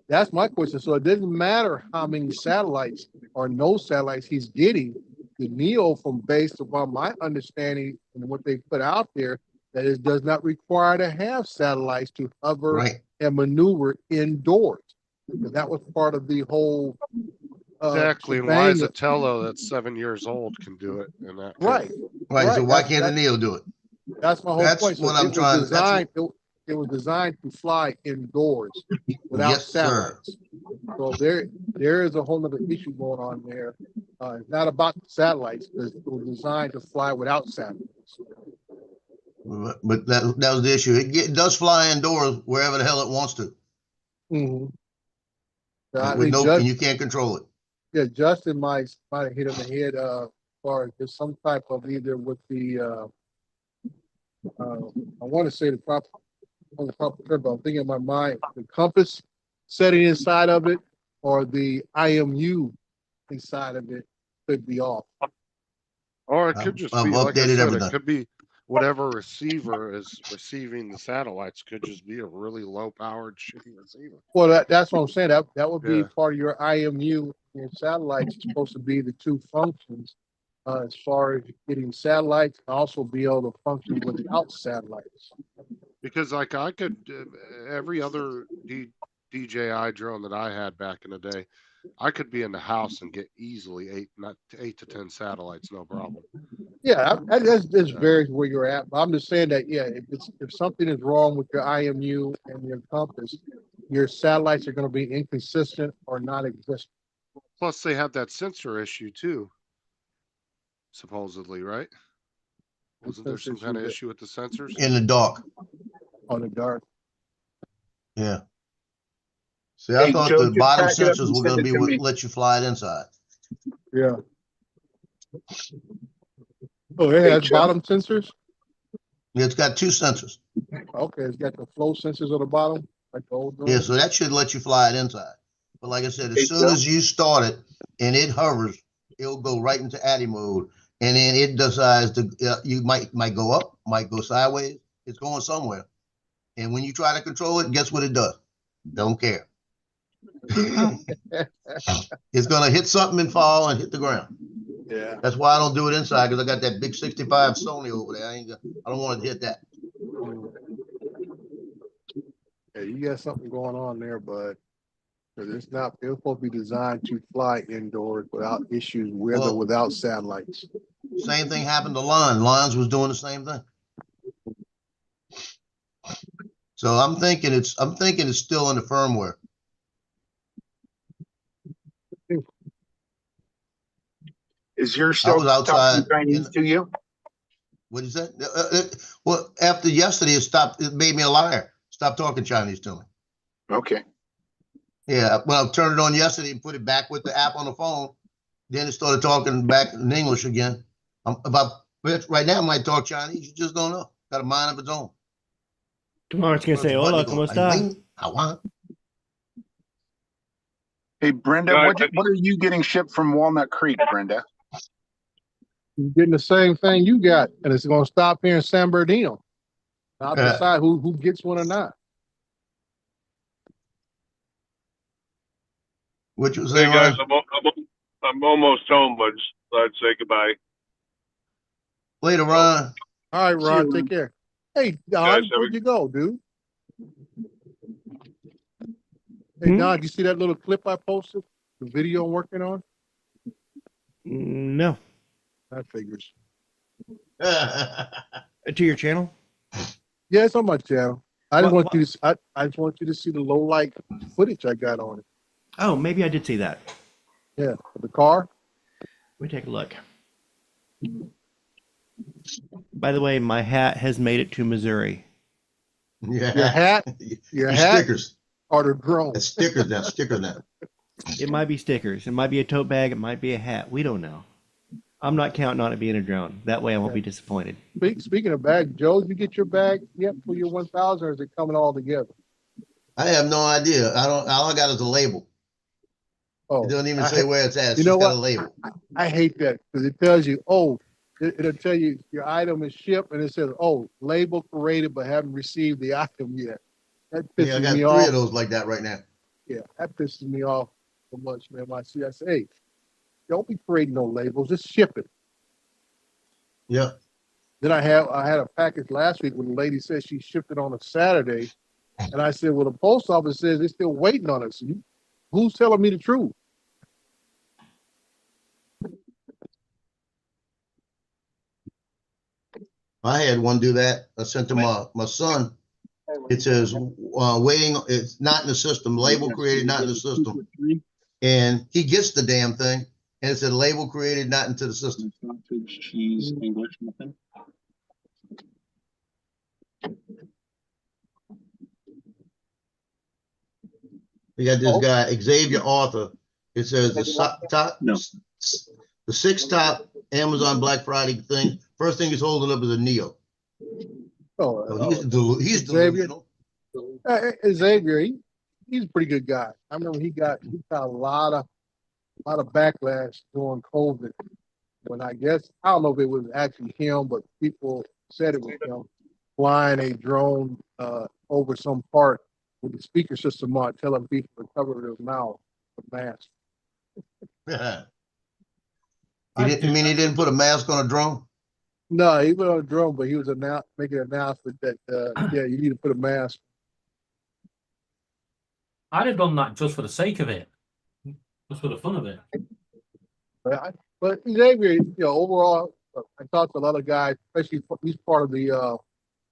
That's my question. So it doesn't matter how many satellites or no satellites he's getting. The Neo, from based upon my understanding and what they put out there, that it does not require to have satellites to hover Right. and maneuver indoors. Because that was part of the whole Exactly, and why is shebang a Tello that's 7 years old can do it in that? Right. Right. So why That's- can't the Neo do it? That's my whole That's point. So what I'm it was trying to- designed. It was designed to fly indoors without Yes, sir. satellites. So there is a whole other issue going on there. It's not about the satellites, because it was designed to fly without satellites. But that was the issue. It does fly indoors wherever the hell it wants to. Mm-hmm. And you can't control it. Yeah, Justin might have hit on the head, as far as there's some type of either with the, I want to say the proper term, but I'm thinking in my mind, the compass setting inside of it or the IMU inside of it could be off. Or it could just I've be, like I updated said, everything. it could be whatever receiver is receiving the satellites could just be a really low powered shitty receiver. Well, that's what I'm saying. That would be Yeah. part of your IMU. Your satellites is supposed to be the two functions, as far as getting satellites, and also be able to function without satellites. Because like I could, every other DJI drone that I had back in the day, I could be in the house and get easily 8 to 10 satellites, no problem. Yeah, that varies where you're at. But I'm just saying that, yeah, if something is wrong with your IMU and your compass, your satellites are going to be inconsistent or not existent. Plus, they have that sensor issue too, supposedly, right? Wasn't there some kind of issue with the sensors? In the dark. On the dark. Yeah. See, I Hey, thought Joe, the just bottom pack it up sensors and were send gonna it be to what me. let you fly it inside. Yeah. Oh, it Hey, has Joe. bottom sensors? It's got two sensors. Okay, it's got the flow sensors on the bottom, like the old Yeah, drone. so that should let you fly it inside. But like I said, Hey, as soon Joe. as you start it and it hovers, it'll go right into Addy mode. And then it decides to, you might go up, might go sideways. It's going somewhere. And when you try to control it, guess what it does? Don't care. It's gonna hit something and fall and hit the ground. Yeah. That's why I don't do it inside, because I got that big 65 Sony over there. I don't want to hit that. Yeah, you got something going on there, bud. Because it's supposed to be designed to fly indoors without issues with or Well- without satellites. Same thing happened to Lon. Lon's was doing the same thing. So I'm thinking it's still in the firmware. Is yours I still was outside talking Chinese to you? What is that? Well, after yesterday, it stopped. It made me a liar. Stop talking Chinese to me. Okay. Yeah, when I turned it on yesterday and put it back with the app on the phone, then it started talking back in English again. Right now, it might talk Chinese. You just don't know. Got a mind of its own. Tomorrow it's gonna say, "Hola, ¿cómo está?" I want. Hey, Brenda, Guys, what are you getting shipped from Walnut Creek, Brenda? You're getting the same thing you got, and it's going to stop here in San Bernardino. I'll Yeah. decide who gets one or not. What you Hey saying, guys, Ryan? I'm almost home, but just thought I'd say goodbye. Later, Ryan. All right, See you, Ron, Ron. take care. Hey, Guys, Don, have a- where'd you go, dude? Hey, Don, you see that little clip I posted? The video I'm working on? No, That figures. to your channel. Yeah, it's on my channel. I just What- want you to. I just want you to see the low light footage I got on it. Oh, maybe I did see that. Yeah, the car. Let me take a look. By the way, my hat has made it to Missouri. Yeah. Your hat, your hat, Stickers. or the drone. That's stickers now. Stickers now. It might be stickers. It might be a tote bag. It might be a hat. We don't know. I'm not counting on it being a drone. That way I won't be disappointed. Speaking of bag, Joe, did you get your bag yet for your 1,000, or is it coming all together? I have no idea. All I got is a label. Oh, It doesn't even I- say where it's at. It's you know just got a what? label. I hate that because it tells you, it'll tell you your item is shipped, and it says, label created but haven't received the item yet. That pisses Yeah, I got me 3 off. of those like that right now. Yeah, that pisses me off so much, man. When I see, I say, hey, don't be creating no labels, just ship it. Yeah. Then I had a package last week when the lady said she shipped it on a Saturday, and I said, well, the post office says they're still waiting on us. Who's telling me the truth? I had one do that. I sent to my son. It says, waiting, it's not in the system, label created, not in the system. And he gets the damn thing. And it said label created, not into the system. Sausage, cheese, English muffin. We got this guy, Xavier Arthur. It says No. the 6 top Amazon Black Friday thing. First thing he's holding up is a Neo. So he's Xavier? delusional. Xavier, he's a pretty good guy. I remember he got a lot of backlash during COVID. When I don't know if it was actually him, but people said it was him flying a drone over some part with the speaker system on, telling people to cover their mouth with masks. He didn't put a mask on a drone? No, he was on a drone, but he was making an announcement that you need to put a mask. I'd have done that just for the sake of it, just for the fun of it. But Xavier, overall, I talked to a lot of guys, especially he's part of the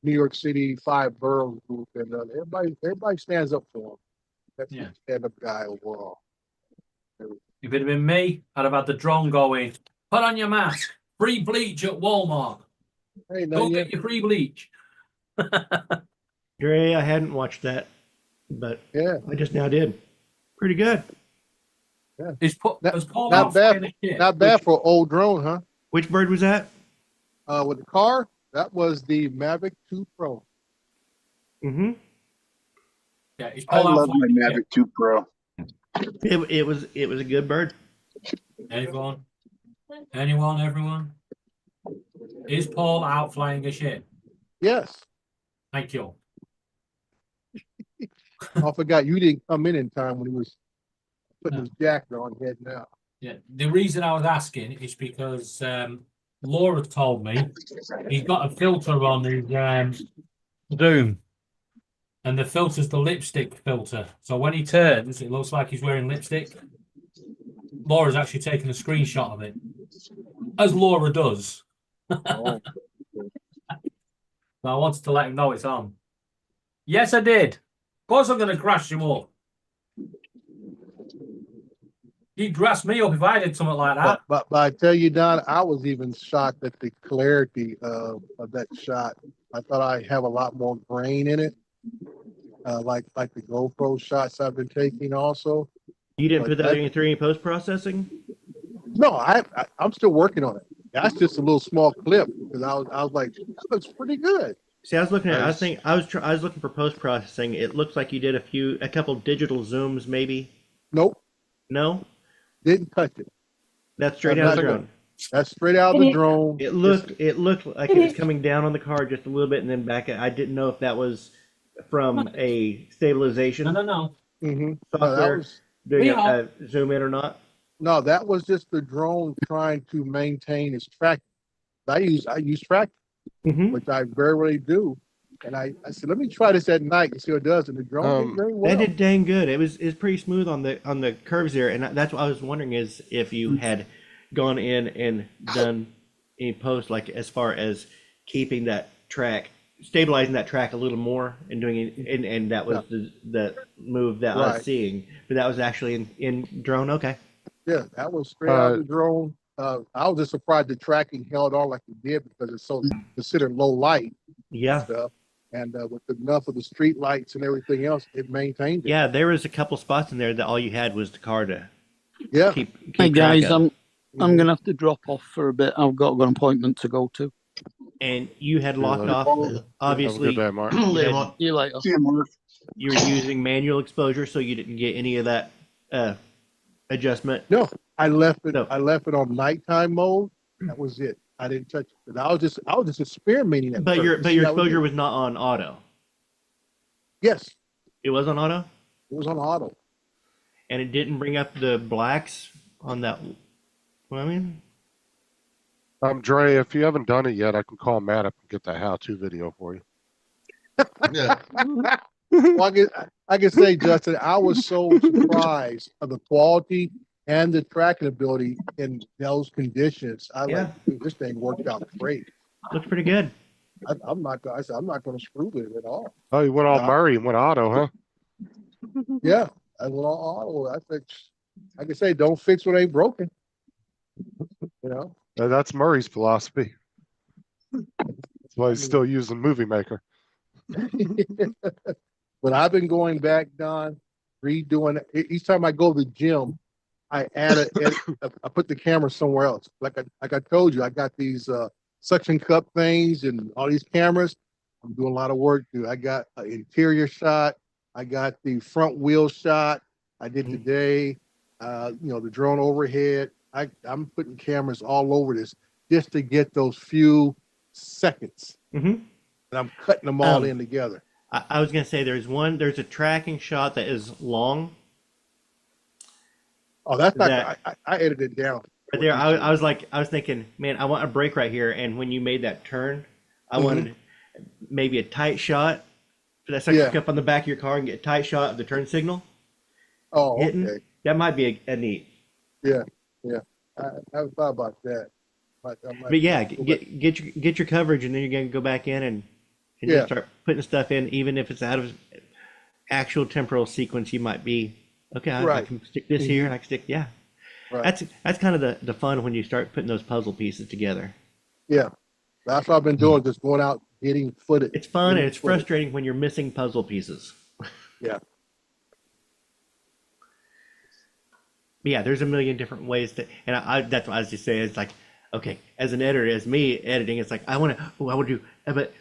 New York City 5 boroughs group, and everybody stands up for him. That's a stand-up guy overall. If it had been me, I'd have had the drone going, put on your mask, free bleach at Walmart. Hey, Go get your free bleach. Dre, I hadn't watched that, but yeah, I just now did. Pretty good. It's Paul Not bad for an old drone, huh? Which bird was that? With the car, that was the Mavic 2 Pro. Mm-hmm. Yeah, it's I Paul love my Mavic 2 Pro. It was a good bird. Everyone. Anyone, everyone? Is Paul out flying a ship? Yes. Thank you. I forgot you didn't come in time when he was putting his jacket on, heading out. Yeah, the reason I was asking is because Laura told me he's got a filter on his Zoom, and the filter's the lipstick filter. So when he turns, it looks like he's wearing lipstick. Laura's actually taken a screenshot of it, as Laura does. Oh. So I wanted to let him know it's on. Yes, I did. Of course, I'm going to crash him up. He'd grass me up if I did something like that. But I tell you, Don, I was even shocked at the clarity of that shot. I thought I'd have a lot more grain in it, like the GoPro shots I've been taking also. You didn't But put that that- in through any post processing? No, I'm still working on it. That's just a little small clip because I was like, that looks pretty good. See, I was looking at. I was Nice. thinking. I was looking for post processing. It looks like you did a couple digital zooms, maybe. Nope, No, didn't touch it. that's straight That's out of the not drone. That's straight out of the drone. It looked like it was coming down on the car just a little bit and then back. I didn't know if that was from a stabilization No. Mm-hmm. software doing We a are. zoom in or not. No, that was just the drone trying to maintain its tracking. I use tracking, Mm-hmm. which I very rarely do. And I said, let me try this at night and see what it does. And the drone did very well. That did dang good. It was pretty smooth on the curves there, and that's what I was wondering is if you had gone in and done a post like as far as keeping that track, stabilizing that track a little more, and doing it, and that was the move that I was Right. seeing, but that was actually in drone. Okay. Yeah, that was straight out of the drone. I was just surprised the tracking held on like it did because it's so considered low light Yeah. stuff. And with enough of the street lights and everything else, it maintained it. Yeah, there was a couple spots in there that all you had was the car to Yeah. keep Hey track guys, of. I'm gonna have to drop off for a bit. I've got an appointment to go to. And you had locked later. off. Obviously, Have a good day, Mark. Later, had- Mark. See you later. See you, Mark. you were using manual exposure, so you didn't get any of that adjustment. No, I left it. No. I left it on nighttime mode. That was it. I didn't touch it. But I was just experimenting. At But first your to see how it exposure did. was not on auto. Yes, It was on auto, it was on auto. and it didn't bring up the blacks on that. Well, I mean, Dre, if you haven't done it yet, I can call Matt up and get that how-to video for you. Yeah. Well, I can say, Justin, I was so surprised of the quality and the tracking ability in those conditions. Yeah. Dude, this thing worked out great. looks pretty good. I'm not going to screw with it at all. Oh, you went all Yeah. Murray and went auto, huh? Yeah, I went all auto. I think I can say, don't fix what ain't broken. You know. That's Murray's philosophy. That's why he's still using Movie Maker. But I've been going back, Don, redoing it. Each time I go to the gym, I I put the camera somewhere else. Like I told you, I got these suction cup things and all these cameras. I'm doing a lot of work, dude. I got an interior shot. I got the front wheel shot I did today. The drone overhead. I'm putting cameras all over this just to get those few seconds. Mm-hmm. And I'm cutting them all in together. I was gonna say there's a tracking shot that is long. Oh, that's not. That- I edited it down. But there, I was thinking, man, I want a break right here. And when you made that turn, I Mhm. wanted maybe a tight shot for that suction Yeah. cup on the back of your car and get a tight shot of the turn signal. Oh, Hitting. okay. That might be a neat. I haven't thought about that. I might- But yeah, get your coverage, and then you're gonna go back in and Yeah. just start putting stuff in, even if it's out of actual temporal sequence. You might be okay. I Right. can stick this here, and I can stick. Yeah, Right. that's kind of the fun when you start putting those puzzle pieces together. Yeah, that's what I've been doing. Just going out getting footage. It's fun and Getting it's footage. frustrating when you're missing puzzle pieces. Yeah. Yeah, there's a million different ways to, and that's what I was just saying. It's like, okay, as an editor, as me editing, it's like I want to do, but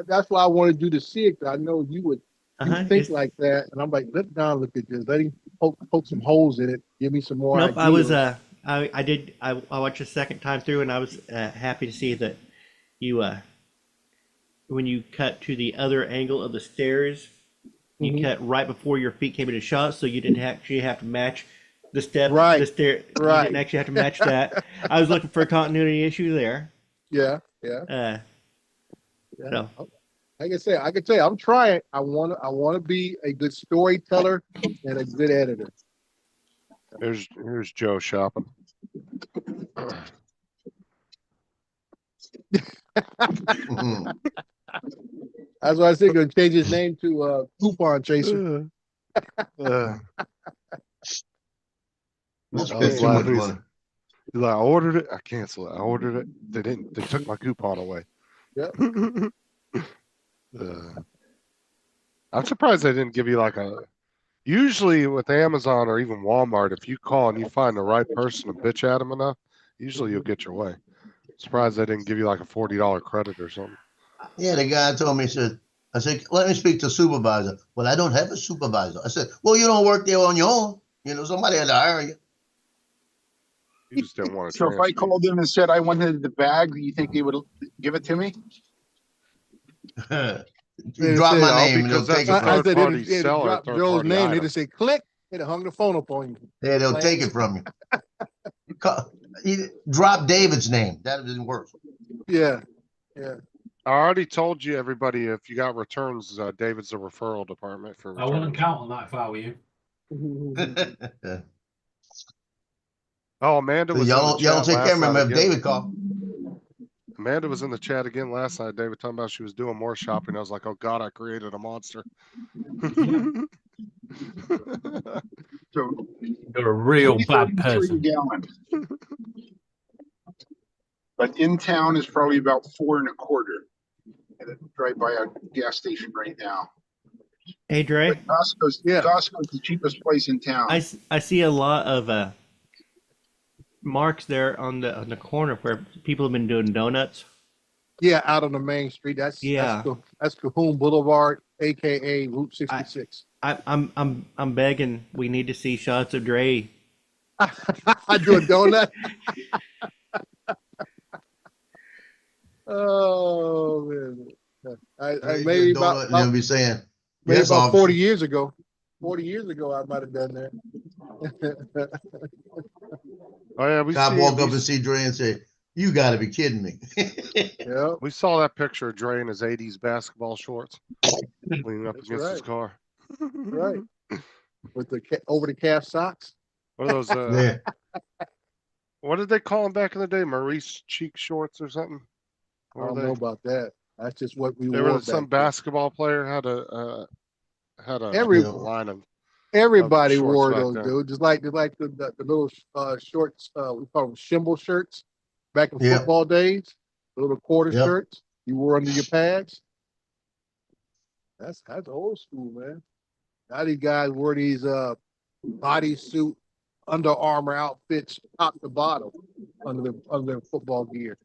That's why I wanted you to see it. 'Cause I know you would think it's- like that, and I'm like, let Don look at this. Let him poke some holes in it. Give me some more. nope. I was ideas. I watched the second time through, and I was happy to see that you when you cut to the other angle of the stairs, you Mhm. cut right before your feet came into shot, so you didn't actually have to match the step, Right, the stair. You right. didn't actually have to match that. I was looking for a continuity issue there. Yeah. Uh, Yeah. so Like I can tell you, I'm trying. I want to be a good storyteller and a good editor. Here's Joe shopping. Mhm. That's why I said going to change his name to Coupon Chaser. Don't I spend was too much laughing. money. He's like, I ordered it. I canceled it. I ordered it. They didn't. They took my coupon away. Yep. I'm surprised they didn't give you like a. Usually with Amazon or even Walmart, if you call and you find the right person to bitch at them enough, usually you'll get your way. Surprised they didn't give you like a $40 credit or something. Yeah, the guy told me, I said, let me speak to supervisor. Well, I don't have a supervisor. I said, well, you don't work there on your own. You know, somebody had to hire you. You just didn't want to. So if I called them and said I wanted the bag, do you think they would give it to me? You drop said, my "Oh, name and because they'll take that's it a from I you. said third-party it'd seller, drop Joe's third-party name. They item." just say click. It'd hung the phone up on you. Yeah, they'll take it from you. Drop David's name. That didn't work. Yeah. I already told you, everybody, if you got returns, David's the referral department for I wouldn't returns. count on that if I were you. Oh, Amanda was in y'all the don't chat take care last of me night if again. David called. Amanda was in the chat again last night. David talking about she was doing more shopping. I was like, oh God, I created a monster. So You're a real 23 bad a person. gallon. But in town is probably about 4.25. And it's right by a gas station right now. hey Dre, But Costco's the cheapest place in town. I see a lot of marks there on the corner where people have been doing donuts. Yeah, out on the main street. That's Cahoon Boulevard, aka Route 66. I'm begging. We need to see shots of Dre. I do a donut. Oh man. I maybe about they'll be saying, maybe yes, about 40 officer. years ago. 40 years ago, I might have done that. Oh yeah, Cop walk up and see Dre and say, you got to be kidding me. Yeah, we saw that picture of Dre in his 80s basketball shorts leaning up That's against his right. car. right. With the over the calf socks. What are those? Yeah. What did they call them back in the day? Maurice cheek shorts or something? I don't know about that. That's just what we They wore. were some back then. basketball player had a Every line of Everybody shorts wore back those, then. dude. Just like the little shorts, we call them shimble shirts back in Yep. football days. The little quarter Yep. shirts you wore under your pads. That's old school, man. Now these guys wear these bodysuit Under Armour outfits top to bottom under their football gear.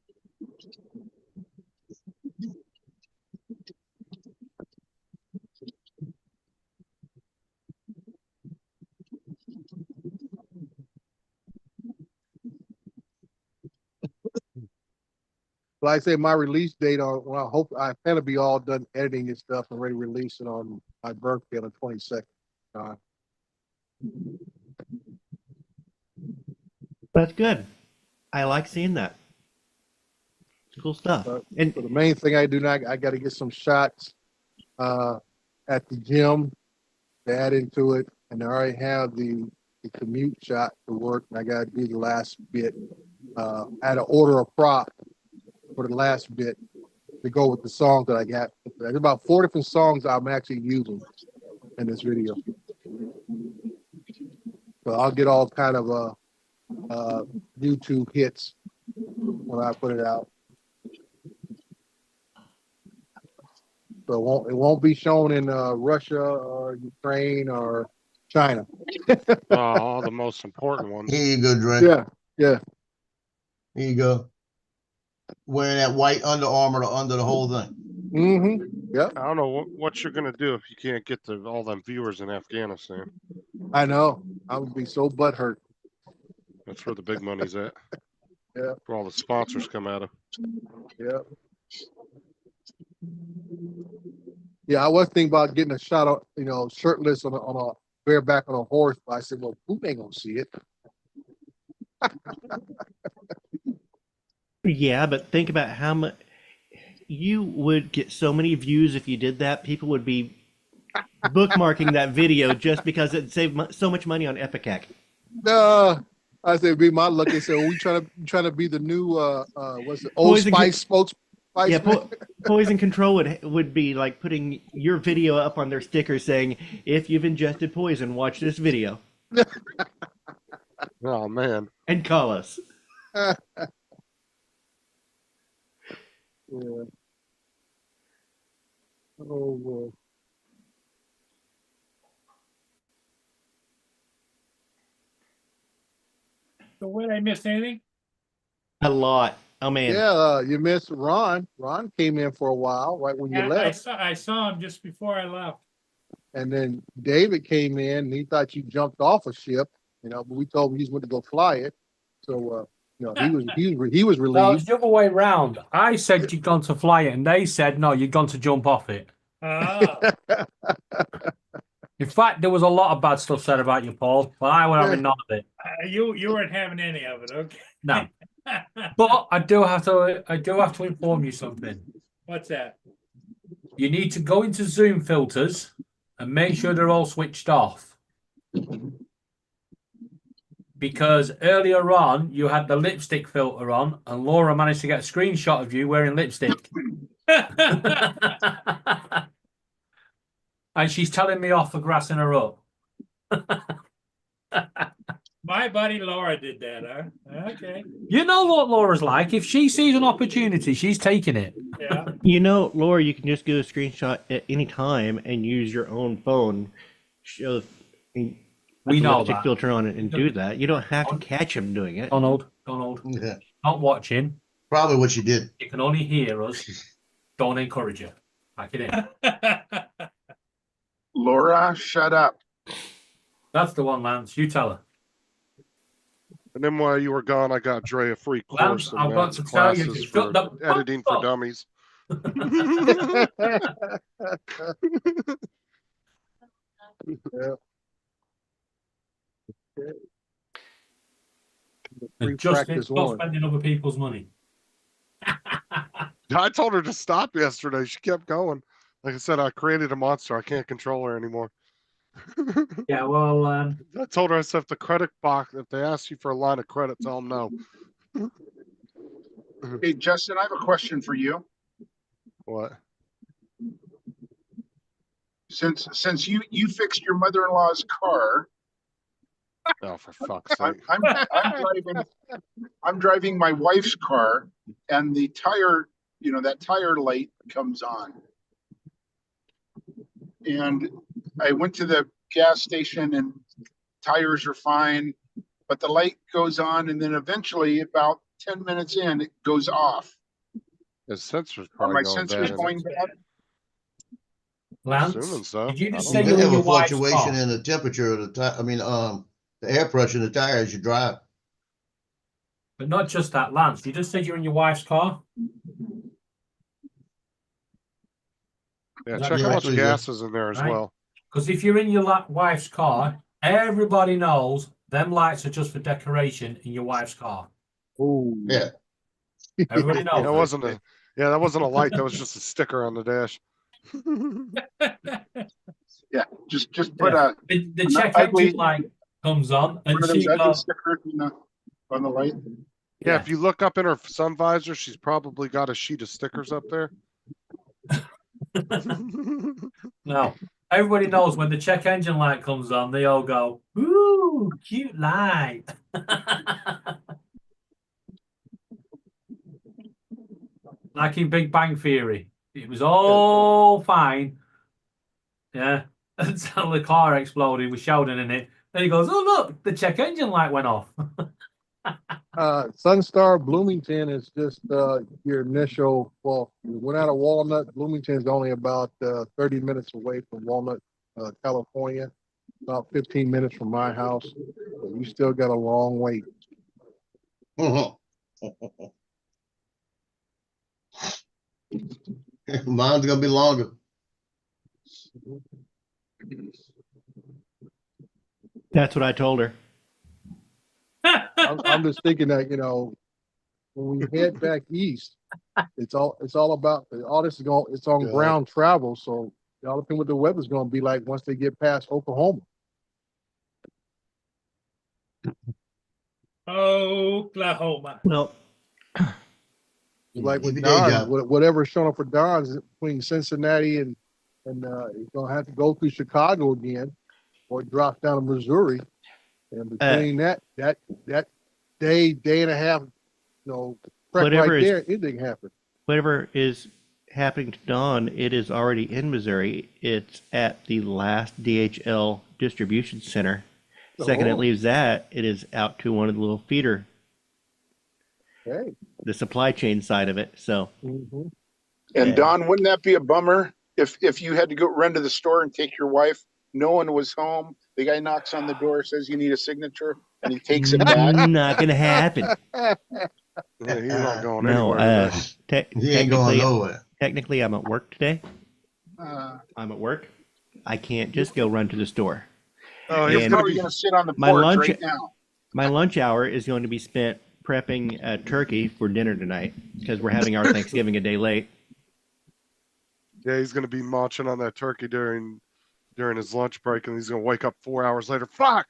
Like I say, my release date I plan to be all done editing and stuff and ready to release it on my birthday on the 22nd. That's good. I like seeing that. It's cool stuff. And the main thing I do now, I got to get some shots at the gym to add into it, and I already have the commute shot to work, and I got to do the last bit. I had to order a prop for the last bit to go with the songs that I got. There's about 4 different songs I'm actually using in this video. So I'll get all kind of YouTube hits when I put it out. So it won't be shown in Russia or Ukraine or China. All the most important ones. Here you go, Dre. Yeah. Here you go. Wearing that white Under Armour under the whole thing. Mm-hmm. Yep. I don't know what you're gonna do if you can't get to all them viewers in Afghanistan. I know. I would be so butthurt. That's where the big money's at. Yeah. Where all the sponsors come out of. Yeah. Yeah, I was thinking about getting a shot of, shirtless on a bareback on a horse, but I said, well, who ain't gonna see it? Yeah, but think about how much you would get so many views if you did that. People would be bookmarking that video just because it'd save so much money on Epicac. No, I said, be my luck. They said, well, we trying to be the new, what's it, Old Poison Spice spokesman. Yeah, Poison Control would be like putting your video up on their sticker saying, "If you've ingested poison, watch this video." Oh man! And call us. Yeah. Oh boy. So what, I missed anything? A lot. Oh man. Yeah, you missed Ron. Ron came in for a while, right when you Yeah, left. I saw him just before I left. And then David came in and he thought you jumped off a ship, but we told him he went to go fly it. So he was No, it's relieved. the other way round. I said you'd gone to fly it, and they said no, you'd gone to jump off it. Ah, In fact, there was a lot of bad stuff said about you, Paul, but I wasn't having none of it. you weren't having any of it, okay? No. But I do have to inform you something. What's that? You need to go into Zoom filters and make sure they're all switched off. Because earlier on, you had the lipstick filter on, and Laura managed to get a screenshot of you wearing lipstick. And she's telling me off for grassing her up. My buddy Laura did that, huh? Okay. You know what Laura's like. If she sees an opportunity, she's taking it. Yeah. You know, Laura, you can just do a screenshot at any time and use your own phone. We know lipstick that. filter on it and do that. You don't have to catch him doing it. Donald, Yeah. not watching. Probably what you did. You can only hear us. Don't encourage her. Back it in. Laura, shut up. That's the one, Lance. You tell her. And then while you were gone, I got Dre a free Lance, course in I've got to tell you, classes you for shut the fuck editing for up. dummies. Yeah. And Free Justin, practice stop one. spending other people's money. I told her to stop yesterday. She kept going. Like I said, I created a monster. I can't control her anymore. Yeah, well, I told her, I said, if the credit box, if they ask you for a line of credit, tell them no. Hey, Justin, I have a question for you. What? Since you fixed your mother-in-law's car, Oh, for fuck's I'm, sake. I'm driving my wife's car, and the tire, that tire light comes on. And I went to the gas station and tires are fine, but the light goes on, and then eventually about 10 minutes in, it goes off. The sensor's Are my probably going sensors bad. going bad? Lance, Assuming so. did you I just don't say You you're have in a your wife's fluctuation car? in the temperature of the tire. The air pressure in the tire as you drive. But not just that, Lance. You just said you're in your wife's car. Yeah, Is that check how much actually gas is in there as Right. well. Because if you're in your wife's car, everybody knows them lights are just for decoration in your wife's car. Oh, Yeah. Everybody knows. That wasn't a that wasn't a light, that was just a sticker on the dash. Yeah, just put a The An check ugly- engine light comes on, and one of she those ugly goes, stickers on the light. Yeah, if you look up in her sun visor, she's probably got a sheet of stickers up there. no. Everybody knows when the check engine light comes on, they all go, "Ooh, cute light." Like in Big Bang Theory, it was all fine, yeah, until the car exploded with Sheldon in it. Then he goes, "Oh look, the check engine light went off." Sunstar Bloomington is just your initial. Well, we went out of Walnut. Bloomington is only about 30 minutes away from Walnut, California. About 15 minutes from my house. But you still got a long wait. Mine's gonna be longer. That's what I told her. I'm just thinking that, you know, when we head back east, it's all about, all this is going, it's on Yeah. ground travel. So it all depends what the weather's gonna be like once they get past Oklahoma. Oklahoma. Well, Like with Every day Don, job. whatever's showing up for Don's between Cincinnati and he's gonna have to go through Chicago again, or drop down to Missouri. And between that day and a half, you know, prep Whatever right is- there, anything happen. whatever is happening to Dawn, it is already in Missouri. It's at the last DHL distribution center. Second it Oh. leaves that, it is out to one of the little feeder, Hey. the supply chain side of it. So Mhm. And Yeah. Don, wouldn't that be a bummer if you had to go run to the store and take your wife? No one was home. The guy knocks on the door, says you need a signature, and he takes it back. not gonna happen. Yeah, he's not going No, anywhere. He ain't going nowhere. technically I'm at work today. Uh, I'm at work. I can't just go run to the store. Oh, He's And- probably going to sit on the My porch lunch- right now. My lunch hour is going to be spent prepping a turkey for dinner tonight because we're having our Thanksgiving a day late. Yeah, he's gonna be munching on that turkey during his lunch break, and he's gonna wake up 4 hours later. Fuck!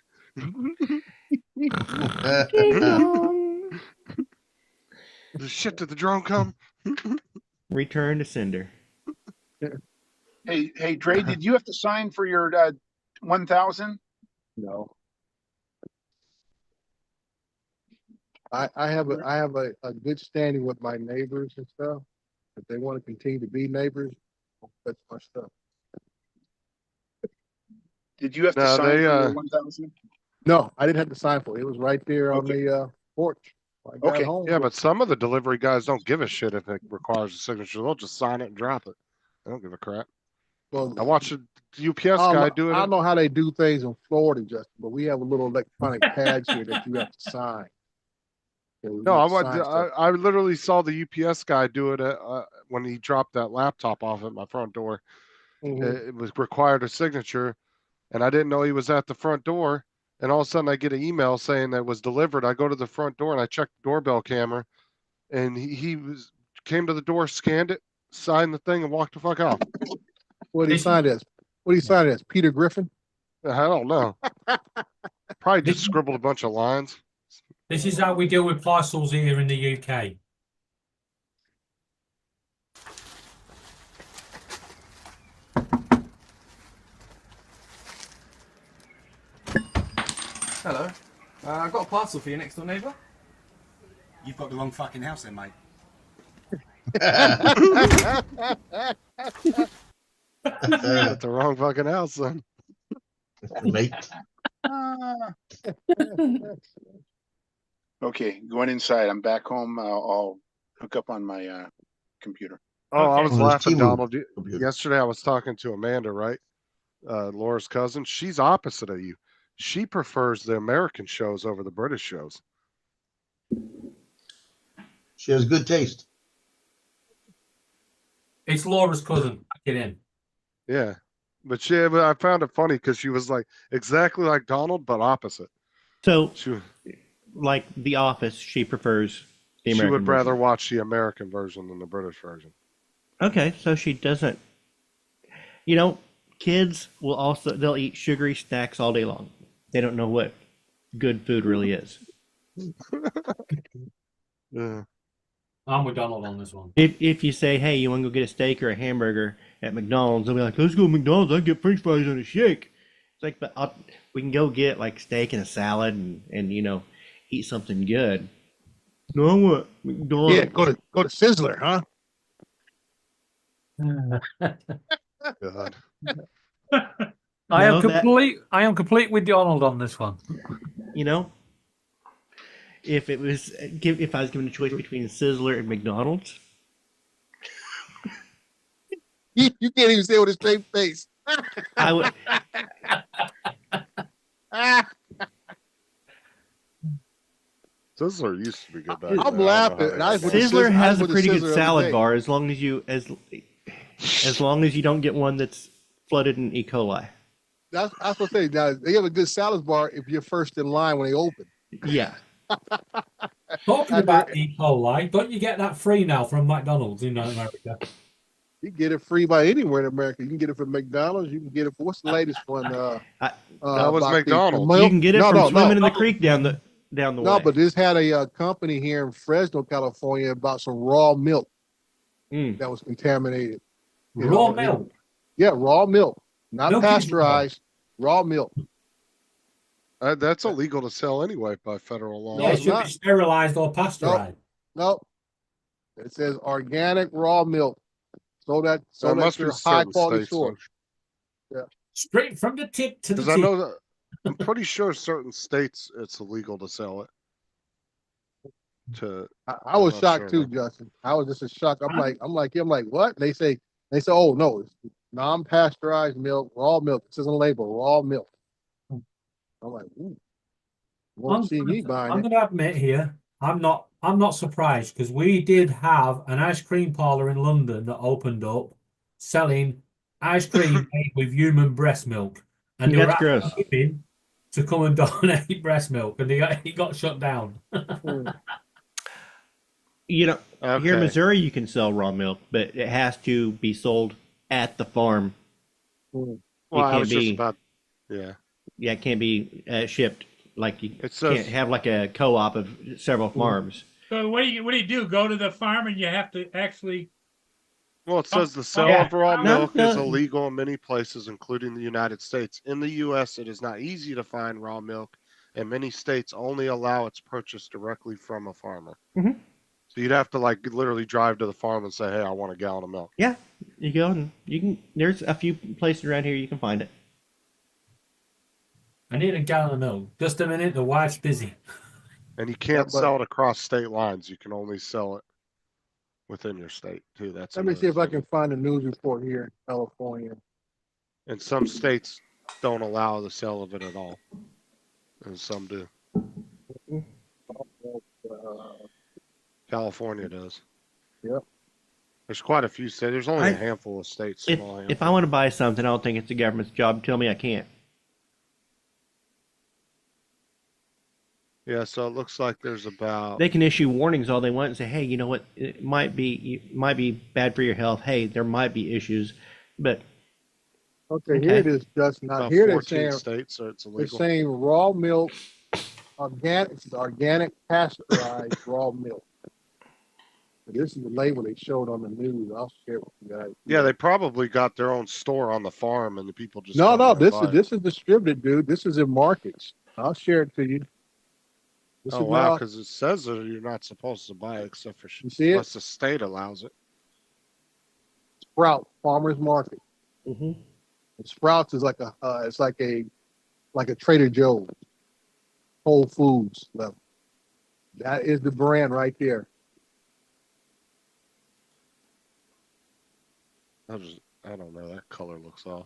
The shit, did the drone come? Return to sender. Hey, Dre, did you have to sign for your 1,000? No. I have a good standing with my neighbors and stuff. If they want to continue to be neighbors, that's my stuff. Did you have to No, sign they, for your uh, 1,000? No, I didn't have to sign for it. It was right there on the porch. I got Okay. home. Yeah, but some of the delivery guys don't give a shit if it requires a signature. They'll just sign it and drop it. They don't give a crap. Well, I watched a UPS I guy don't do know, it. I don't know how they do things in Florida, Justin, but we have a little electronic pads here that you have to sign. So we No, have to sign stuff. I literally saw the UPS guy do it when he dropped that laptop off at my front door. Mhm. It was required a signature, and I didn't know he was at the front door. And all of a sudden, I get an email saying that it was delivered. I go to the front door and I check the doorbell camera, and he came to the door, scanned it, signed the thing, and walked the fuck off. What do you sign as? What do you sign as? Peter Griffin? I don't know. Probably just scribbled a bunch of lines. This is how we deal with parcels here in the UK. Hello. I've got a parcel for you, next door neighbour. You've got the wrong fucking house then, mate. At the wrong fucking house, then. Mate. Okay, going inside. I'm back home. I'll hook up on my computer. Oh, I Okay. was Well, there's laughing, T-Move Donald. computer. Yesterday, I was talking to Amanda, right? Laura's cousin. She's opposite of you. She prefers the American shows over the British shows. She has good taste. It's Laura's cousin. Get in. Yeah, but I found it funny because she was like exactly like Donald, but opposite. So, She like The Office, she prefers the she American would rather version. watch the American version than the British version. Okay, so she doesn't. You know, kids will also, they'll eat sugary snacks all day long. They don't know what good food really is. Yeah. I'm with Donald on this one. If you say, hey, you want to go get a steak or a hamburger at McDonald's, they'll be like, let's go to McDonald's. I can get French fries and a shake. It's like, but we can go get like steak and a salad and you know, eat something good. No, what McDonald's? Yeah, go to Sizzler, huh? God. I am No, that- complete with Donald on this one. You know, if I was given a choice between Sizzler and McDonald's, You can't even say it with a straight face. I would. Sizzler used to be good back I'm then. I don't know laughing. how they got With the that. Sizzler I has a with the pretty good Sizzler every salad day. bar as long as you don't get one that's flooded in E. coli. That's what I say. Now they have a good salad bar if you're first in line when they open. Yeah. Talking about E. coli, don't you get that free now from McDonald's in America? You can get it free by anywhere in America. You can get it from McDonald's. You can get it. What's the latest one? That was about the McDonald's. milk- You can get it no, from no, swimming no. in the creek down the No, way. but this had a company here in Fresno, California, about some raw milk that was contaminated. You Raw know, milk. Yeah, raw milk, not Milk is pasteurized. Raw milk. That's illegal to sell anyway by federal law. Yeah, it it's should not. be sterilized or pasteurized. Nope. It says organic raw milk. So There that must be you're high certain quality states, source. Straight from the tip to the because I tip. know that I'm pretty sure certain states it's illegal to sell it. I was I'm not shocked sure, too, Justin. I was just a shock. I'm like, what? They say, oh no, it's non-pasteurized milk, raw milk. It says on the label, raw milk. I'm like, ooh. Won't see me buying I'm it. going to admit here, I'm not surprised because we did have an ice cream parlor in London that opened up selling ice cream made with human breast milk, and they were That's gross. asking women to come and donate breast milk, and he got shut down. You know, here in Okay. Missouri, you can sell raw milk, but it has to be sold at the farm. Well, It I can't was just be, about, yeah. yeah, it can't be shipped. Like you It says- can't have like a co-op of several farms. So what do you do? Go to the farm and you have to actually. Well, it says the Oh, sale yeah. of raw No, milk is no. illegal in many places, including the United States. In the U.S., it is not easy to find raw milk, and many states only allow its purchase directly from a farmer. Mhm. So you'd have to like literally drive to the farm and say, "Hey, I want a gallon of milk." Yeah, you go and you can. There's a few places around here you can find it. I need a gallon of milk. Just a minute, the wife's busy. And you can't but- sell it across state lines. You can only sell it within your state too. That's Let me see if I another can find a news report here in California. thing. And some states don't allow the sale of it at all, and some do. California does. Yep. There's quite a few states. There's only I- a handful of states. If Small if handful. I want to buy something, I don't think it's the government's job to tell me I can't. Yeah, so it looks like there's about They can issue warnings all they want and say, hey, you know what? It might be bad for your health. Hey, there might be issues, but Okay, Okay. here it is, Justin. Now about here they're 14 saying states, so it's they're illegal. saying raw milk, organic pasteurized raw milk. This is the label they showed on the news. I'll share it with you guys. Yeah, they probably got their own store on the farm, and the people just No, come no, there and buy it. this is distributed, dude. This is in markets. I'll share it to you. This Oh is wow, now- because it says that you're not supposed to buy it except for You see it? unless the state allows it. Sprout Farmers Market. mhm. And Sprouts is like it's like a Trader Joe's, Whole Foods level. That is the brand right there. I don't know. That color looks off.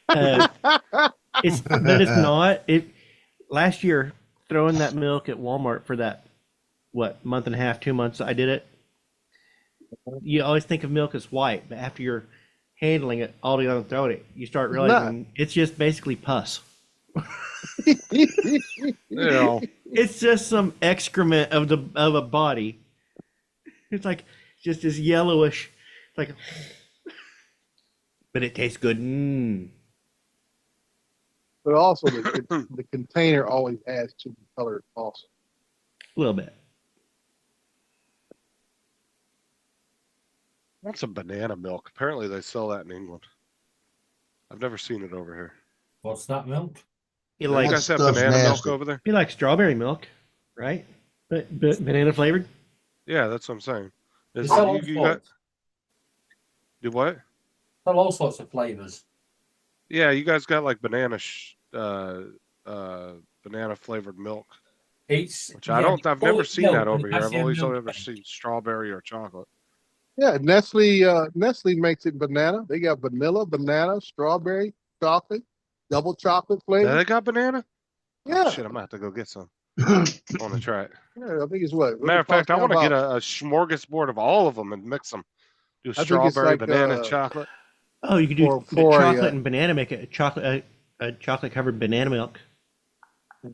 But it's not. It last year throwing that milk at Walmart for that month and a half, 2 months I did it. You always think of milk as white, but after you're handling it all together and throwing it, you start It's realizing it's just basically pus. You know, It's just some excrement of a body. It's like just this yellowish, like, but it tastes good. But also the container always adds to the color also. A little bit. want some banana milk. Apparently, they sell that in England. I've never seen it over here. What's that milk? You You like guys have stuff's banana milk nasty. over there? you like strawberry milk, right? But banana flavored. Yeah, that's what I'm saying. They Is, sell all you got sorts. do what? Sell all sorts of flavors. Yeah, you guys got like banana flavored milk, It's which I've call never it seen milk, that but over it here. has I've to have always milk ever in it. seen strawberry or chocolate. Yeah, Nestle makes it banana. They got vanilla, banana, strawberry, chocolate, double chocolate Yeah, flavor. they got banana? Oh, Yeah. shit, I'm gonna have to go get some. On the track. Yeah, I think it's what? Matter of fact, I want to get about, a smorgasbord of all of them and mix them. Do I think it's strawberry, like, banana, chocolate. Oh, you could do the for a, chocolate and banana, make a chocolate covered banana milk. I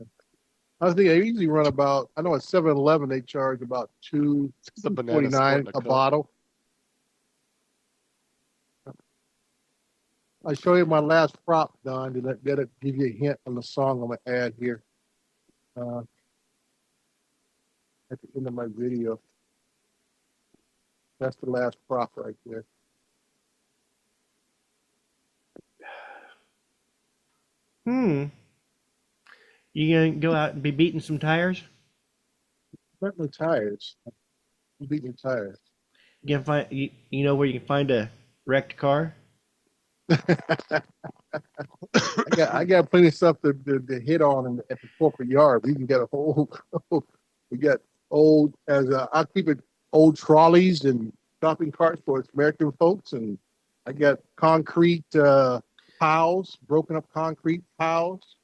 was thinking they usually run about, I know at 7-Eleven they charge about The banana split $2.49 in a cup. bottle. I'll show you my last prop, Don, to that'll give you a hint on the song I'm gonna add here. At the end of my video. That's the last prop right there. You gonna go out and be beating some tires? Certainly tires. I'm beating tires. You can find you know where you can find a wrecked car? I got plenty of stuff to hit on at the corporate yard. We can get a whole we got old I keep it old trolleys and shopping carts for American folks, and I got concrete piles, broken up concrete piles.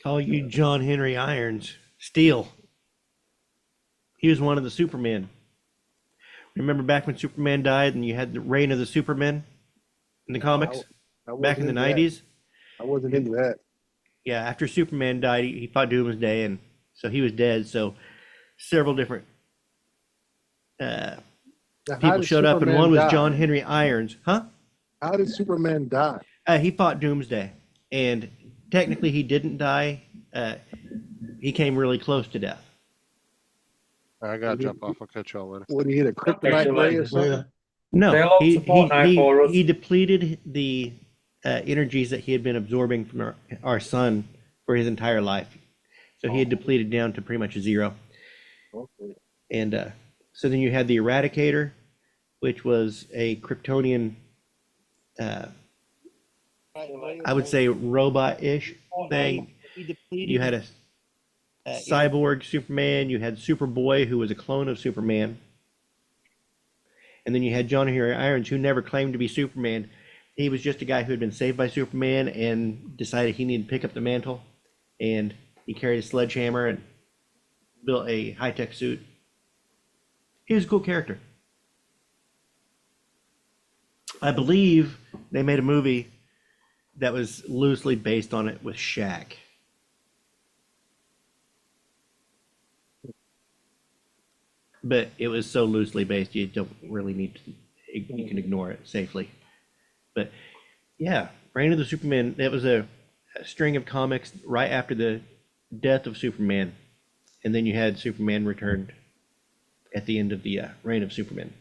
Call you John Henry Irons. Steel. He was one of the Supermen. Remember back when Superman died and you had the reign of the Supermen in the comics? Back in the 90s? I wasn't into that. Yeah, after Superman died, he fought Doomsday, and so he was dead. So several different people showed up, and one was John Henry Irons. Huh? How did Superman die? He fought Doomsday, and technically he didn't die. He came really close to death. I gotta jump off. I'll catch y'all later. What, he hit a kryptonite ray or something? No, he depleted the energies that he had been absorbing from our sun for his entire life. So he had depleted down to pretty much zero. Okay. And so then you had the Eradicator, which was a Kryptonian, I would say robot-ish thing. You had a cyborg Superman, you had Superboy, who was a clone of Superman. And then you had John Henry Irons, who never claimed to be Superman. He was just a guy who had been saved by Superman and decided he needed to pick up the mantle. And he carried a sledgehammer and built a high-tech suit. He was a cool character. I believe they made a movie that was loosely based on it with Shaq. But it was so loosely based, you don't really need to, you can ignore it safely. But yeah, Reign of the Superman, that was a string of comics right after the death of Superman. And then you had Superman Returned at the end of the Reign of Superman.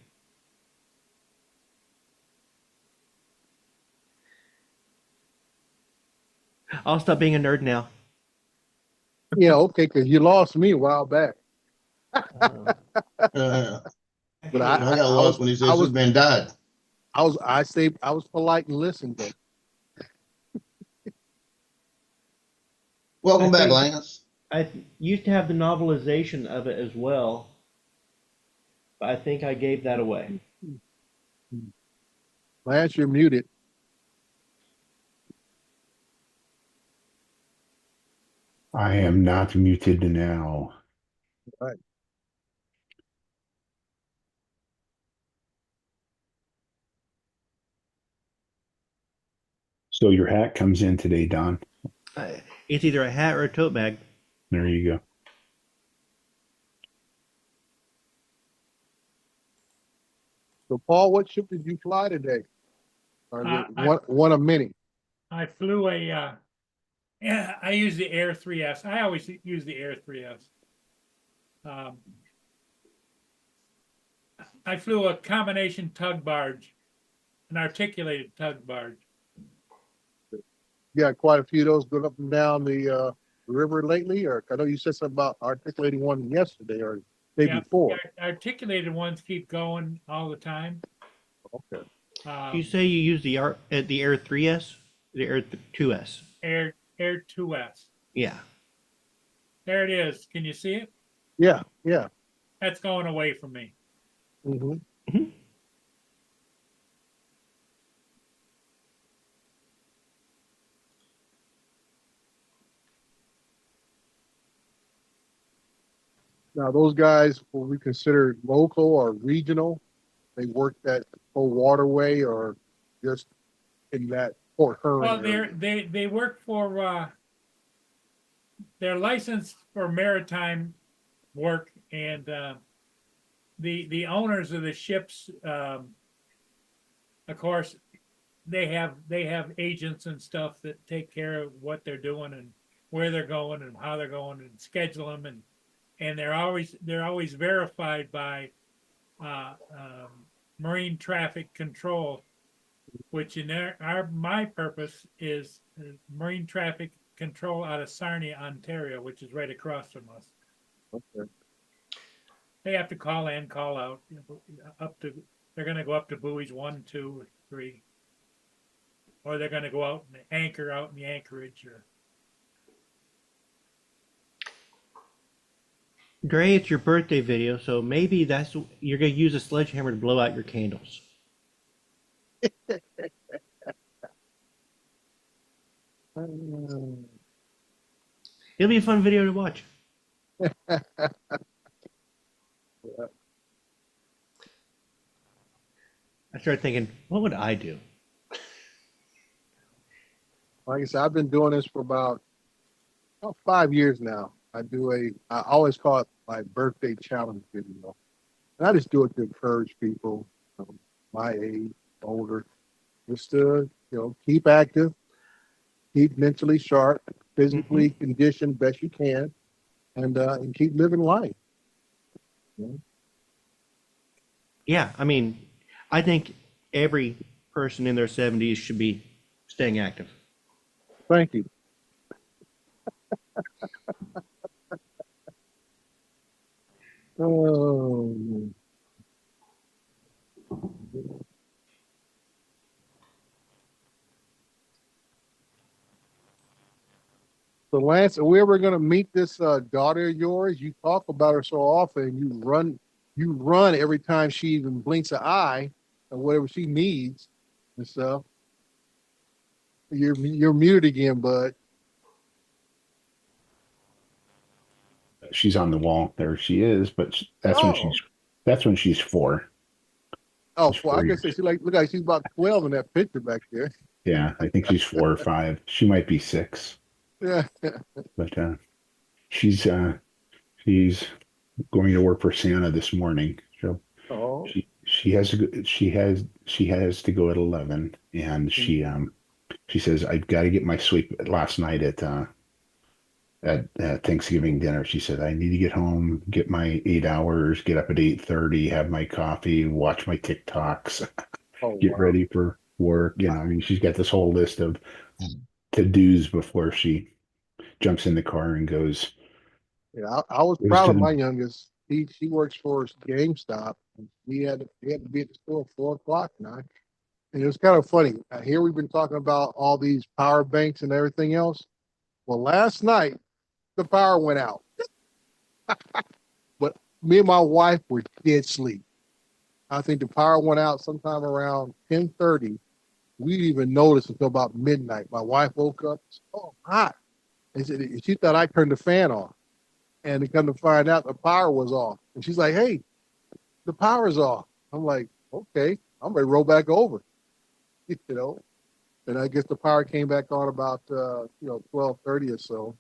I'll stop being a nerd now. Yeah, okay, because you lost me a while back. But I got lost when he said Superman died. I was polite and listened, but welcome back, Lance. I used to have the novelization of it as well, but I think I gave that away. Lance, you're muted. I am not muted now. All right. So your hat comes in today, Don. It's either a hat or a tote bag. There you go. So, Paul, what ship did you fly today? Or I- one of many? I flew I use the Air 3S. I always use the Air 3S. I flew a combination tug barge, an articulated tug barge. You got quite a few of those going up and down the river lately, or I know you said something about articulating one yesterday or the day before. Articulated ones keep going all the time. Okay. You say you use the Air 3S, the Air 2S. Air 2S. Yeah. There it is. Can you see it? Yeah, yeah. That's going away from me. Mm-hmm. Mm-hmm. Now, those guys, will we consider local or regional? They work that whole waterway or just in that Port Huron Well, area? they work for, they're licensed for maritime work, and, the owners of the ships, of course, they have agents and stuff that take care of what they're doing and where they're going and how they're going and schedule them, and they're always verified by marine traffic control, which in my purpose is marine traffic control out of Sarnia, Ontario, which is right across from us. Okay. They have to call in, call out, they're gonna go up to buoys 1, 2, 3. Or they're gonna go out and anchor out in the anchorage or. Dre, it's your birthday video, so maybe you're gonna use a sledgehammer to blow out your candles. It'll be a fun video to watch. I started thinking, what would I do? Like I said, I've been doing this for about 5 years now. I always call it my birthday challenge video. And I just do it to encourage people my age, older, just to, keep active, keep mentally sharp, physically conditioned best you can, and keep living life. Yeah, I mean, I think every person in their 70s should be staying active. Thank you. Oh. So Lance, are we ever going to meet this daughter of yours? You talk about her so often. You run every time she even blinks an eye or whatever she needs and stuff. You're muted again, bud. She's on the wall. There she is, but that's when she's 4. Oh, She's well, 4 I years. guess look like she's about 12 in that picture back there. Yeah, I think she's 4 or 5. She might be 6, Yeah. but she's going to work for Santa this morning. So Oh. she has to go at 11, and she says, I've got to get my sleep. Last night at Thanksgiving dinner, she said, I need to get home, get my 8 hours, get up at 8:30, have my coffee, watch my TikToks, get ready for work. I mean, she's got this whole list of to-dos before she jumps in the car and goes. Yeah, I was proud of my youngest. She works for GameStop. And he had to be at the store at 4:00 now. And it was kind of funny. Here we've been talking about all these power banks and everything else. Well, last night the power went out, but me and my wife were dead asleep. I think the power went out sometime around 10:30. We didn't even notice until about midnight. My wife woke up. Oh, hot. And she thought I turned the fan on. And to come to find out, the power was off. And she's like, hey, the power's off. I'm like, okay, I'm ready to roll back over. And I guess the power came back on about 12:30 or so.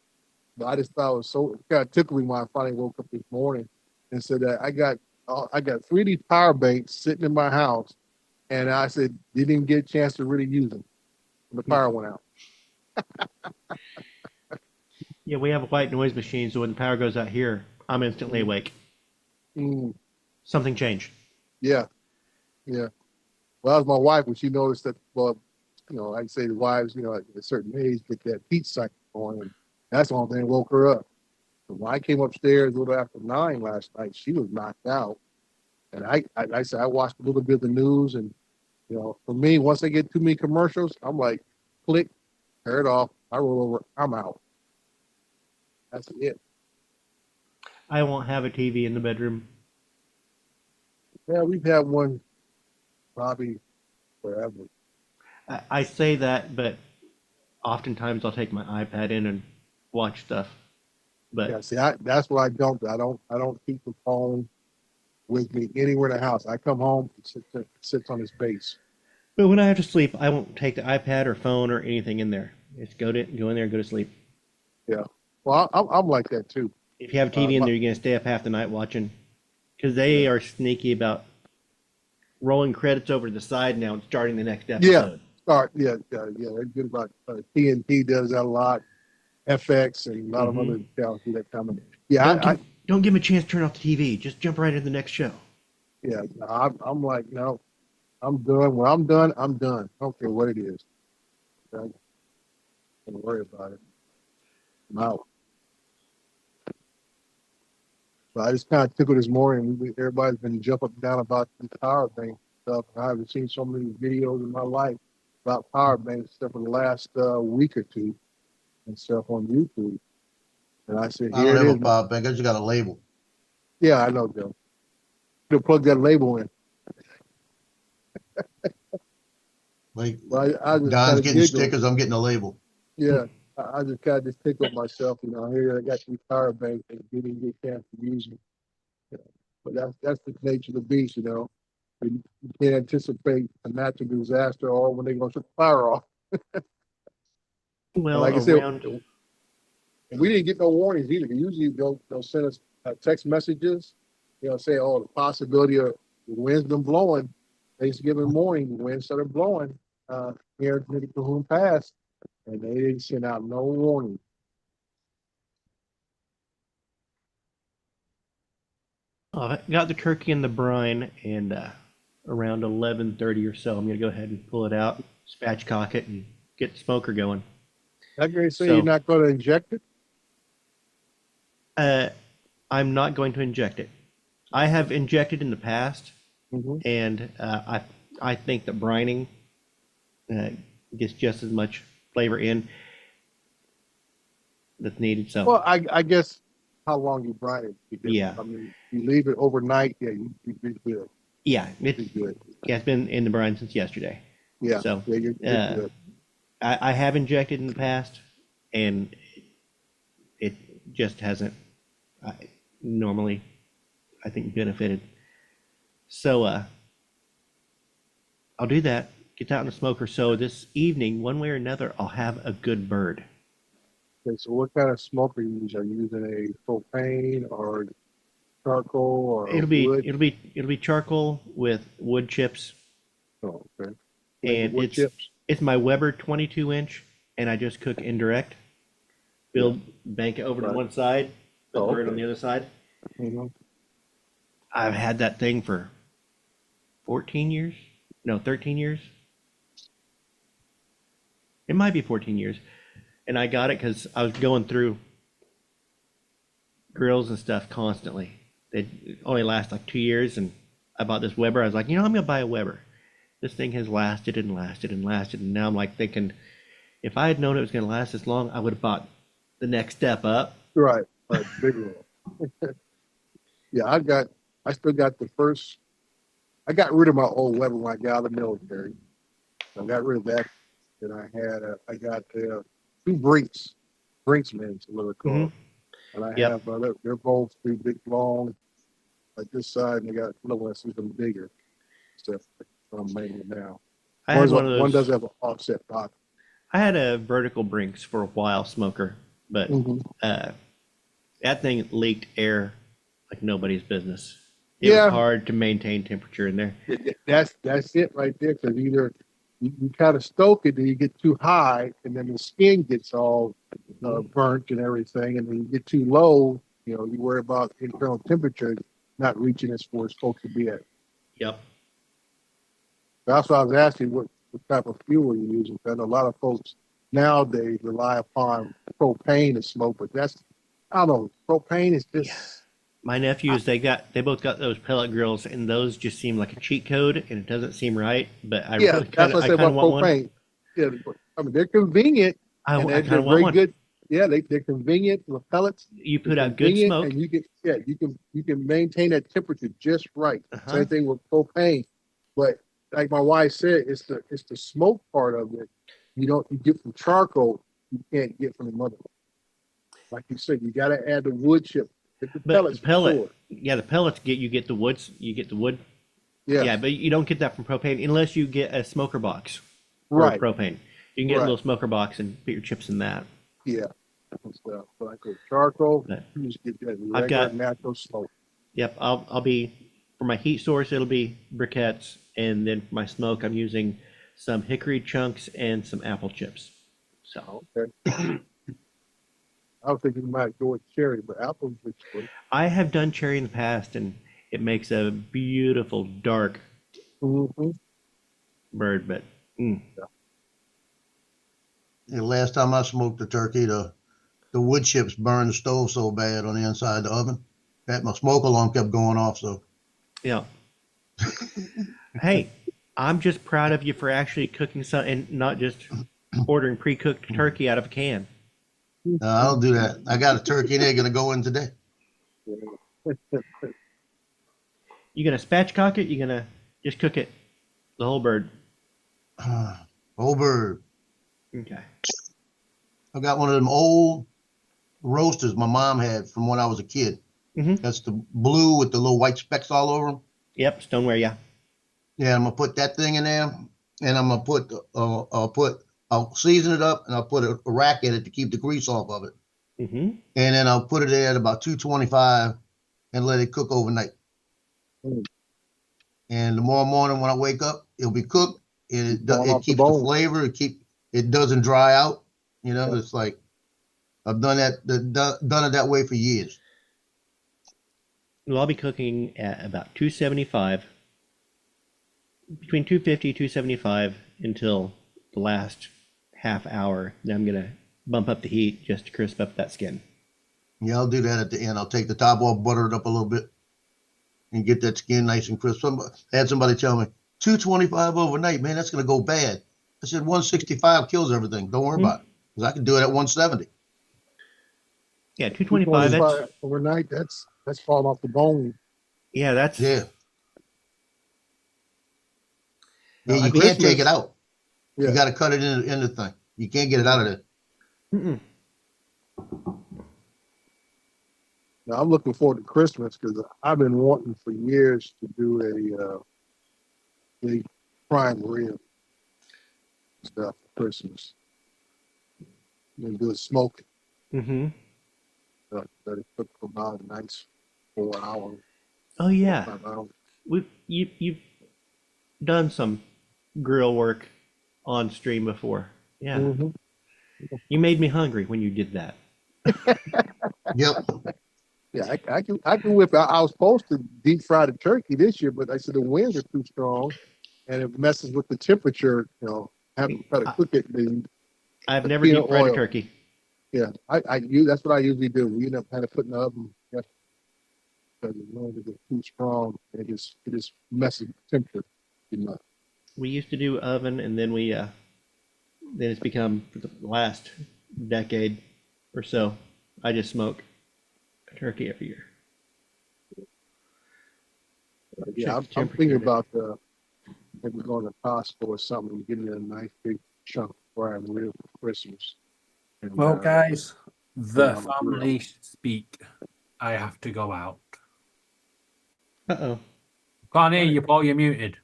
But I just thought it was so kind of tickled me when I finally woke up this morning and said that I got 3 of these power banks sitting in my house, and I said didn't even get a chance to really use them. The power went out. Yeah, we have a white noise machine, so when the power goes out here, I'm instantly awake. Something changed. Yeah. Well, that was my wife when she noticed that. Well, I'd say the wives, at a certain age, get that heat cycle going, and that's the only thing that woke her up. So when I came upstairs a little after 9 last night, she was knocked out, and I said I watched a little bit of the news, and for me, once I get too many commercials, I'm like, click, turn it off, I roll over, I'm out. That's it. I won't have a TV in the bedroom. Yeah, we've had one probably forever. I say that, but oftentimes I'll take my iPad in and watch stuff. But Yeah, see, that's what I don't do. I don't keep the phone with me anywhere in the house. I come home, it sits on its base. but when I have to sleep, I won't take the iPad or phone or anything in there. Just go in there and go to sleep. Yeah. Well, I'm like that too. If you have a TV in there, you're gonna stay up half the night watching, because they are sneaky about rolling credits over to the side now and starting the next episode. Yeah. They're good about TNT does that a lot. FX and a lot of other channels do that kind of. Yeah, Don't give them a chance to turn off the TV. Just jump right into the next show. yeah. I'm like, no, I'm done. When I'm done, I'm done. I don't care what it is. Don't worry about it. I'm out. But I just kind of took it this morning. Everybody's been jumping up and down about the power bank stuff. I haven't seen so many videos in my life about power banks except for the last week or two and stuff on YouTube. And I said, I here don't it have is. a power bank. I just got a label. Yeah, I know, Joe. You plug that label in. Like, Well, I just Don's kinda getting giggle. stickers. I'm getting a label. Yeah, I just kind of just tickled myself. Here I got these power banks and didn't get a chance to use them. But that's the nature of the beast, You can't anticipate a natural disaster or when they're going to shut the fire off. Well, Like I said, around and we didn't get no warnings either. Usually they'll send us text messages, say, oh, the possibility of the wind's been blowing. Thanksgiving morning, the wind started blowing here near the Cahoon Pass, and they didn't send out no warning. I got the turkey in the brine, and around 11:30 or so, I'm gonna go ahead and pull it out, spatchcock it, and get the smoker going. I'm going to say So- you're not going to inject it. I'm not going to inject it. I have injected in the past, Mhm. and I think that brining gets just as much flavor in that's needed. So Well, I guess how long you brine it. Because, Yeah. I mean, you leave it overnight, yeah, you'd be good. yeah, You'd be good. it's been in the brine since yesterday. Yeah. So, yeah, you're good. I have injected in the past, and it just hasn't normally, I think, benefited. So I'll do that. Get that in the smoker. So this evening, one way or another, I'll have a good bird. Okay, so what kind of smoke are you using? Are you using a propane or charcoal or It'll be wood? it'll be charcoal with wood chips, Oh, okay. and Wood it's chips. it's my Weber 22-inch, and I just cook indirect. Bank it over to Right. one side, the Oh, bird on okay. the other side. Mhm. I've had that thing for 14 years. No, 13 years. It might be 14 years. And I got it because I was going through grills and stuff constantly. They only last like 2 years, and I bought this Weber. I was like, I'm gonna buy a Weber. This thing has lasted and lasted and lasted, and now I'm like thinking, if I had known it was gonna last this long, I would have bought the next step up. Right. Big one. Yeah, I still got the first. I got rid of my old Weber when I got out of the military. I got rid of that. And I got two Brinksmen, what they're called. And I Yep. have, they're both pretty big, long, like this side, and they got another one that's even bigger. Stuff I'm making now. I had one of One those. does have an offset bottom. I had a vertical Brinks for a while, smoker, but that thing leaked air like nobody's business. It Yeah. was hard to maintain temperature in there. That's it right there. Because either you kind of stoke it, and you get too high, and then the skin gets all burnt and everything, and then you get too low. You worry about internal temperature not reaching as far as supposed to be at. Yep. That's why I was asking what type of fuel you're using. Because a lot of folks nowadays rely upon propane to smoke, but I don't know. Propane is just. My nephews, they both got those pellet grills, and those just seem like a cheat code, and it doesn't seem right. But I really That's kind what I said of about want one. propane. Yeah, I mean they're convenient. I and kind they're of want very one. good. Yeah, they're convenient with pellets. You put They're out good convenient, smoke. and you can maintain that temperature just right. Uh-huh. Same thing with propane, but like my wife said, it's the smoke part of it. You get from charcoal, you can't get from the mother. like you said, you gotta add the wood chip. Get the But pellets. the pellet, for sure. yeah, the pellets you get the woods, you get the wood. Yeah. Yeah, but you don't get that from propane unless you get a smoker box for Right. propane. You can get a Right. little smoker box and put your chips in that. Yeah. So, like with charcoal, But you just get that I've regular got- natural smoke. Yep, I'll be for my heat source. It'll be briquettes, and then for my smoke, I'm using some hickory chunks and some apple chips. So Okay. I was thinking you might go with cherry, but apples is good. I have done cherry in the past, and it makes a beautiful dark Mhm. bird. But The last time I smoked a turkey, the wood chips burned the stove so bad on the inside of the oven that my smoke alarm kept going off. So yeah. Hey, I'm just proud of you for actually cooking some and not just ordering pre-cooked turkey out of a can. I don't do that. I got a turkey and egg gonna go in today. You gonna spatchcock it? You gonna just cook it the whole bird? Whole bird. Okay. I got one of them old roasters my mom had from when I was a kid. Mhm. That's the blue with the little white specks all over them. Yep, stoneware. Yeah. Yeah, I'm gonna put that thing in there, and I'm gonna I'll season it up, and I'll put a rack in it to keep the grease off of it, Mm-hmm. and then I'll put it there at about 225, and let it cook overnight. Mm. And tomorrow morning when I wake up, it'll be cooked, and it Falling off the keeps the bone. flavor. It doesn't dry out. You know, it's like I've done done it that way for years. Well, I'll be cooking at about 275, between 250, 275 until the last half hour. Then I'm gonna bump up the heat just to crisp up that skin. Yeah, I'll do that at the end. I'll take the top off, butter it up a little bit, and get that skin nice and crisp. Had somebody tell me 225 overnight, man, that's gonna go bad. I said 165 kills everything. Don't worry about it, because I can do it at 170. Yeah, 225. That's overnight. That's falling off the bone. yeah, that's Yeah. Now, Yeah, you Christmas- can't take it out. Yeah. You got to cut it in the thing. You can't get it out of there. Mm-mm. Now I'm looking forward to Christmas because I've been wanting for years to do a big prime rib stuff for Christmas. And do a smoke. Mm-hmm. Let it cook for about a nice 4 hours. Oh yeah, 5 hours. you've done some grill work on stream before. Yeah, Mhm. you made me hungry when you did that. Yep. Yeah, I can whip. I was supposed to deep fry the turkey this year, but I said the winds are too strong, and it messes with the temperature. You know, have to try to cook it. Then, I've never peanut deep fried a oil. turkey. yeah, that's what I usually do. We end up kind of putting the oven. Because the winds are too strong, and it just messes with the temperature. You know. We used to do oven, and then then it's become for the last decade or so. I just smoke a turkey every year. Yeah, I'm thinking about maybe going to Costco or something and getting a nice big chunk of prime rib for Christmas. And, Well, guys, the on the grill. family speak. I have to go out. Uh-oh. Can't hear you, Paul. You're muted.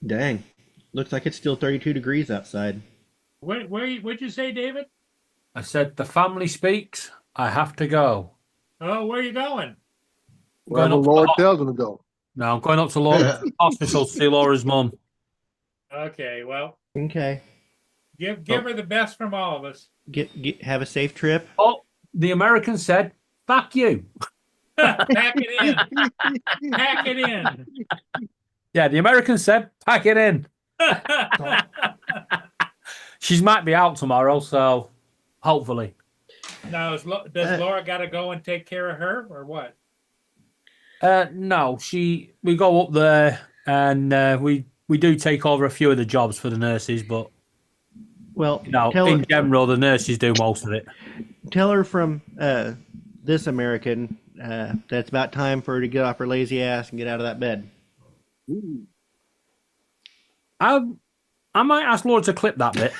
Dang. Looks like it's still 32 degrees outside. What'd you say, David? I said the family speaks. I have to go. Oh, where are you going? Wherever Going up to Lord the tells him to go. No, I'm going up to Laura's hospital to see Laura's mum. Okay, well, Okay. give Oh. her the best from all of us. Have a safe trip. Oh, the American said, "Fuck you." Pack it in. Pack it in. Yeah, the American said, "Pack it in." She might be out tomorrow, so hopefully. Now, does Laura got to go and take care of her, or what? No, we go up there and we do take over a few of the jobs for the nurses, but Well, in general, the nurses do most of it. Tell her from this American that it's about time for her to get off her lazy ass and get out of that bed. I might ask Laura to clip that bit.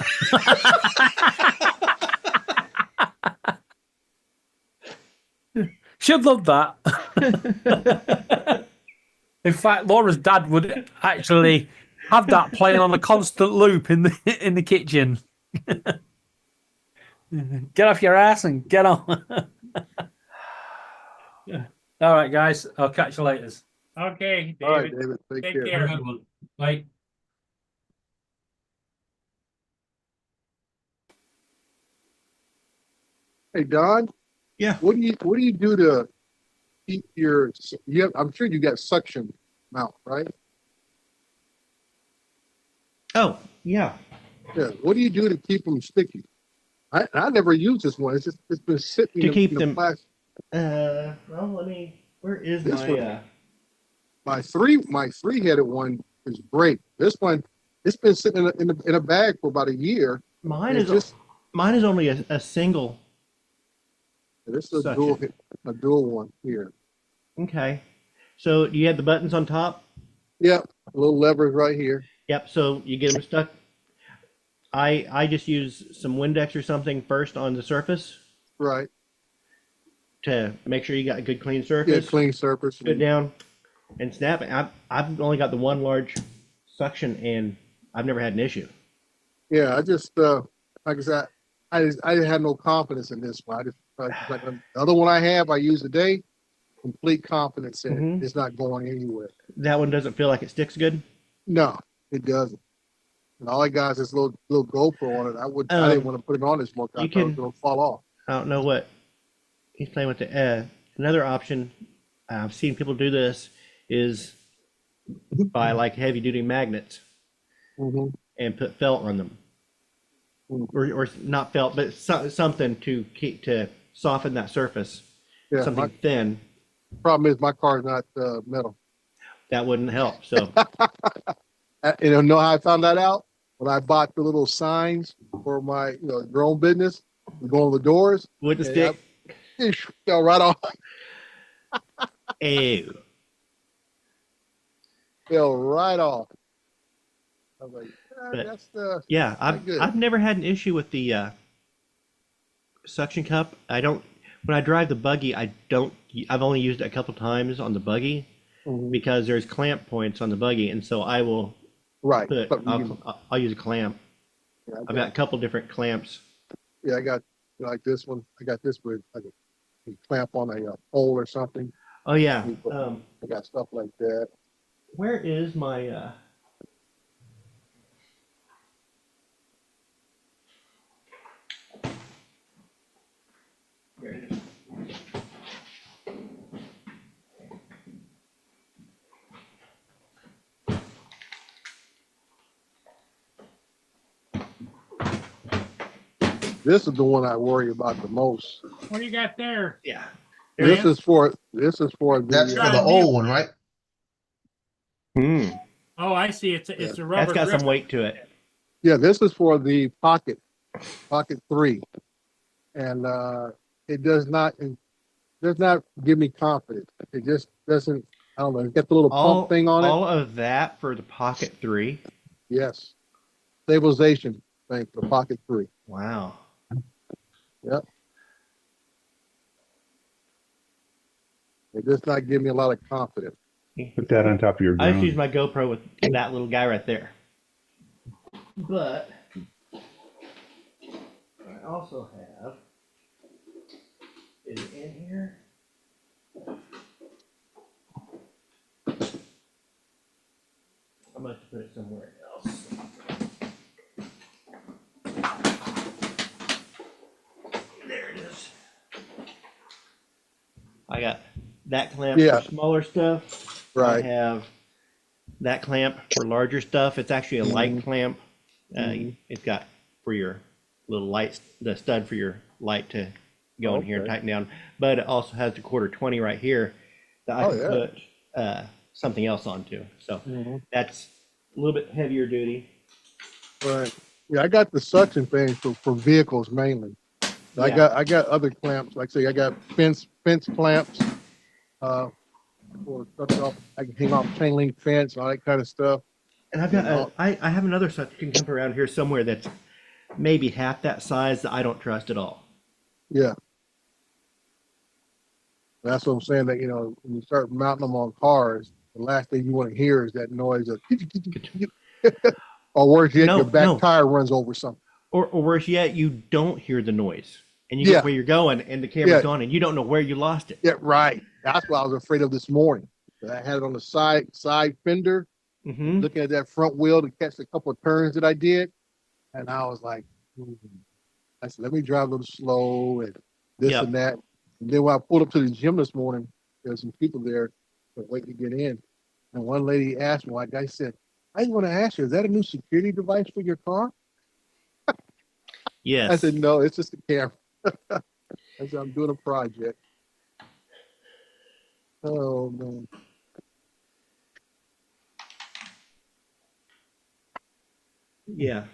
She'd love that. In fact, Laura's dad would actually have that playing on a constant loop in the kitchen. Get off your ass and get on. All right, guys. I'll catch you later. Okay, All right, David. David, take Take care. care. Have a good one. Bye. Hey, Don. Yeah. What do you do to keep your? I'm sure you got suction mount, right? Oh, yeah. Yeah. What do you do to keep them sticky? I never used this one. It's been sitting To in keep the them- plastic. Well, let me. Where is This my? one. My three-headed one is great. This one, it's been sitting in a bag for about a year. Mine It's is just mine is only a single. this is a Suction. dual one here. Okay. So do you have the buttons on top? Yep, little levers right here. Yep. So you get them stuck. I just use some Windex or something first on the surface Right. to make sure you got a good clean Yeah, surface. clean surface. Good down and snap it. I've only got the one large suction and I've never had an issue. Yeah, I just like I said, I had no confidence in this one. I just like the other one I have, I use today. Complete confidence in Mhm. it. It's not going anywhere. That one doesn't feel like it sticks good. No, it doesn't. And all I got is this little GoPro on it. I didn't want to put it on this more. I you thought it was can- gonna fall off. I don't know what he's playing with. Another option I've seen people do this is buy like heavy duty magnets Mhm. and put felt on them, or not felt, but something to soften that surface. Yeah, Something thin problem is my car's not metal. that wouldn't help. So You know how I found that out? When I bought the little signs for my drone business, go on the doors. wouldn't Yeah, stick. It fell right off. Ew. Fell right off. I was like, But- that's the Yeah, Not good. I've never had an issue with the suction cup. I don't. When I drive the buggy, I've only used it a couple times on the buggy because there's clamp points on the buggy, and so I will right. put. But I'll use a clamp. yeah, I've got a couple different clamps. I got like this one. I got this with like a clamp on a pole or something. Oh yeah. I got stuff like that. Where is my? There it is. This is the one I worry about the most. What do you got there? Yeah. This is for That's the for the old one, right? Hmm. Oh, I see. It's a rubber. That's got grip. some weight to it. yeah. This is for the Pocket 3, and it does not give me confidence. It just doesn't. I don't know. It's got the little pump thing on it. All of that for the Pocket 3. Yes, stabilization thing for Pocket 3. Wow. Yep. It does not give me a lot of confidence. Put that on top of your I just use drone. my GoPro with that little guy right there. But I also have is it in here? I must have put it somewhere else. There it is. I got that clamp Yeah. for smaller stuff. Right. I have that clamp for larger stuff. It's actually a light clamp. It's got for your little lights, the stud for your light to go in here and Okay. tighten down. But it also has the 1/4 right here that I Oh, can yeah. put something else onto. So Mhm. that's a little bit heavier duty. Right. Yeah, I got the suction thing for vehicles mainly. I Yeah. got other clamps. Like I say, I got fence clamps. For stuff off, I can hang off chain link fence, all that kind of stuff. And I've got I have another suction cup around here somewhere that's maybe half that size that I don't trust at all. Yeah. That's what I'm saying, that, when you start mounting them on cars, the last thing you want to hear is that noise of or worse yet, your back tire runs over something. Or worse yet, you don't hear the noise and you Yeah. get where you're going and the camera's gone and you don't know where you lost it. Yeah, right. That's what I was afraid of this morning. I had it on the side fender, Mm-hmm. looking at that front wheel to catch a couple of turns that I did. And I was like, I said, let me drive a little slow and this Yep. and that. And then when I pulled up to the gym this morning, there were some people there waiting to get in. And one lady asked me, like I said, I just want to ask you, is that a new security device for your car? Yes. I said, no, it's just a camera. I said, I'm doing a project. Oh, man. Yeah.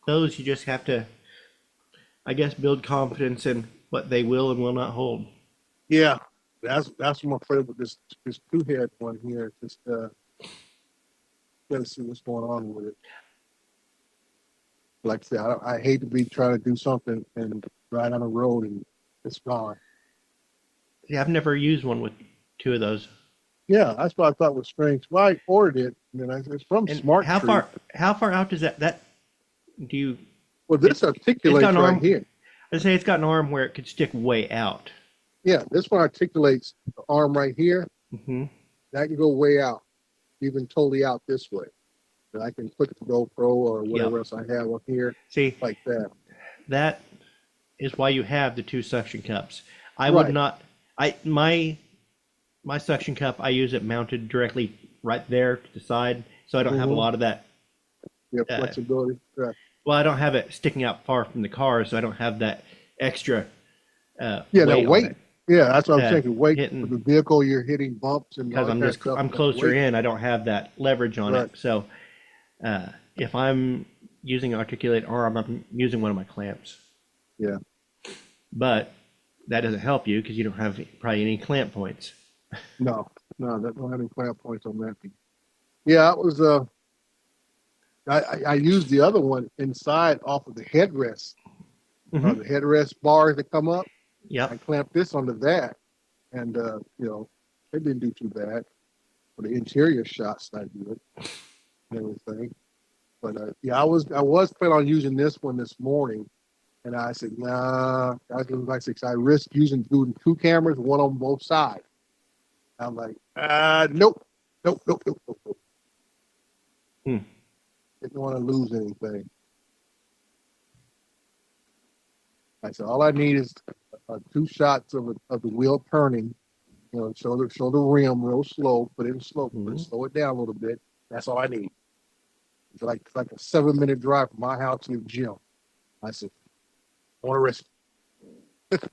Those you just have to, I guess, build confidence in what they will and will not hold. Yeah, that's what I'm afraid with this two-head one here. Just gotta see what's going on with it. Like I said, I hate to be trying to do something and ride on the road and it's gone. Yeah, I've never used one with two of those. Yeah, that's what I thought was strange. Well, I ordered it. It's from And Smart how Tree. how far out does that do you? Well, this articulates got an right arm. here. I say it's got an arm where it could stick way out. Yeah, this one articulates the arm right here. Mm-hmm. That can go way out, even totally out this way. And I can put the GoPro or whatever else I have up here. See, like that. That is why you have the two suction cups. I would not. My suction cup, I use it mounted directly right there to the side, so I don't have a lot of that. Yeah, flexibility. Right. Well, I don't have it sticking out far from the car, so I don't have that extra. Yeah, weight that on weight. it. Yeah, that's what I'm Yeah, thinking. Weight hitting- for the vehicle, you're hitting bumps and all Because I'm that just stuff. I'm That closer weight. in. I don't have that leverage on Right. it. So if I'm using articulate arm, I'm using one of my clamps. Yeah. But that doesn't help you because you don't have probably any clamp points. No, that don't have any clamp points on that. Yeah, it was I used the other one inside off of the headrest. The headrest bars that come up. Yeah. I clamped this onto that, and it didn't do too bad. For the interior shots, I do it and everything. But I was planning on using this one this morning, and I said, nah. I risk doing two cameras, one on both sides. I'm like, nope. Didn't want to lose anything. I said, all I need is two shots of the wheel turning. Show the rim real slow, put it in slow, slow it down a little bit. That's all I need. It's like a 7-minute drive from my house to the gym. I said, I want to risk it.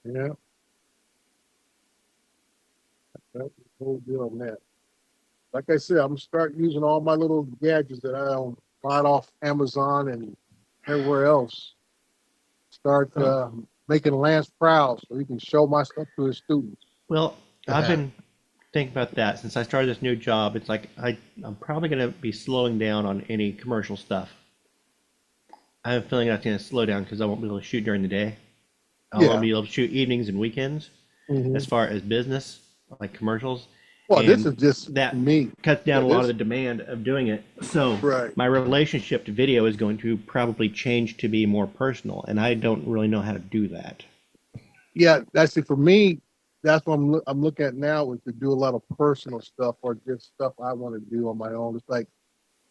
Yeah. That's the whole deal on that. Like I said, I'm gonna start using all my little gadgets that I bought off Amazon and everywhere else. Start making Lance proud so he can show my stuff to his students. Well, I've been thinking about that since I started this new job. It's like I'm probably going to be slowing down on any commercial stuff. I have a feeling that's going to slow down because I won't be able to shoot during the day. I'll only be able to shoot evenings and weekends. As far as business, like commercials. Well, this is just that me. Cuts down a lot of the demand of doing it. So my relationship to video is going to probably change to be more personal, and I don't really know how to do that. Yeah, that's it for me. That's what I'm looking at now, is to do a lot of personal stuff or just stuff I want to do on my own. It's like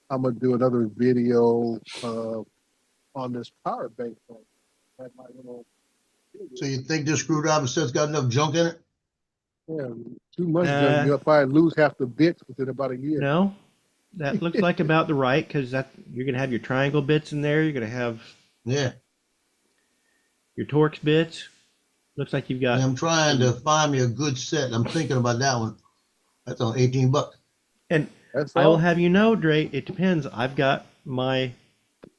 I'm gonna do another video on this power bank. So you think this screwdriver set's got enough junk in it? Yeah, too much. You'll probably lose half the bits within about a year. No, that looks like about the right, because you're gonna have your triangle bits in there. You're gonna have your Torx bits. Looks like you've got. I'm trying to find me a good set. I'm thinking about that one. That's on $18. And I will have you know, Dre, it depends. I've got my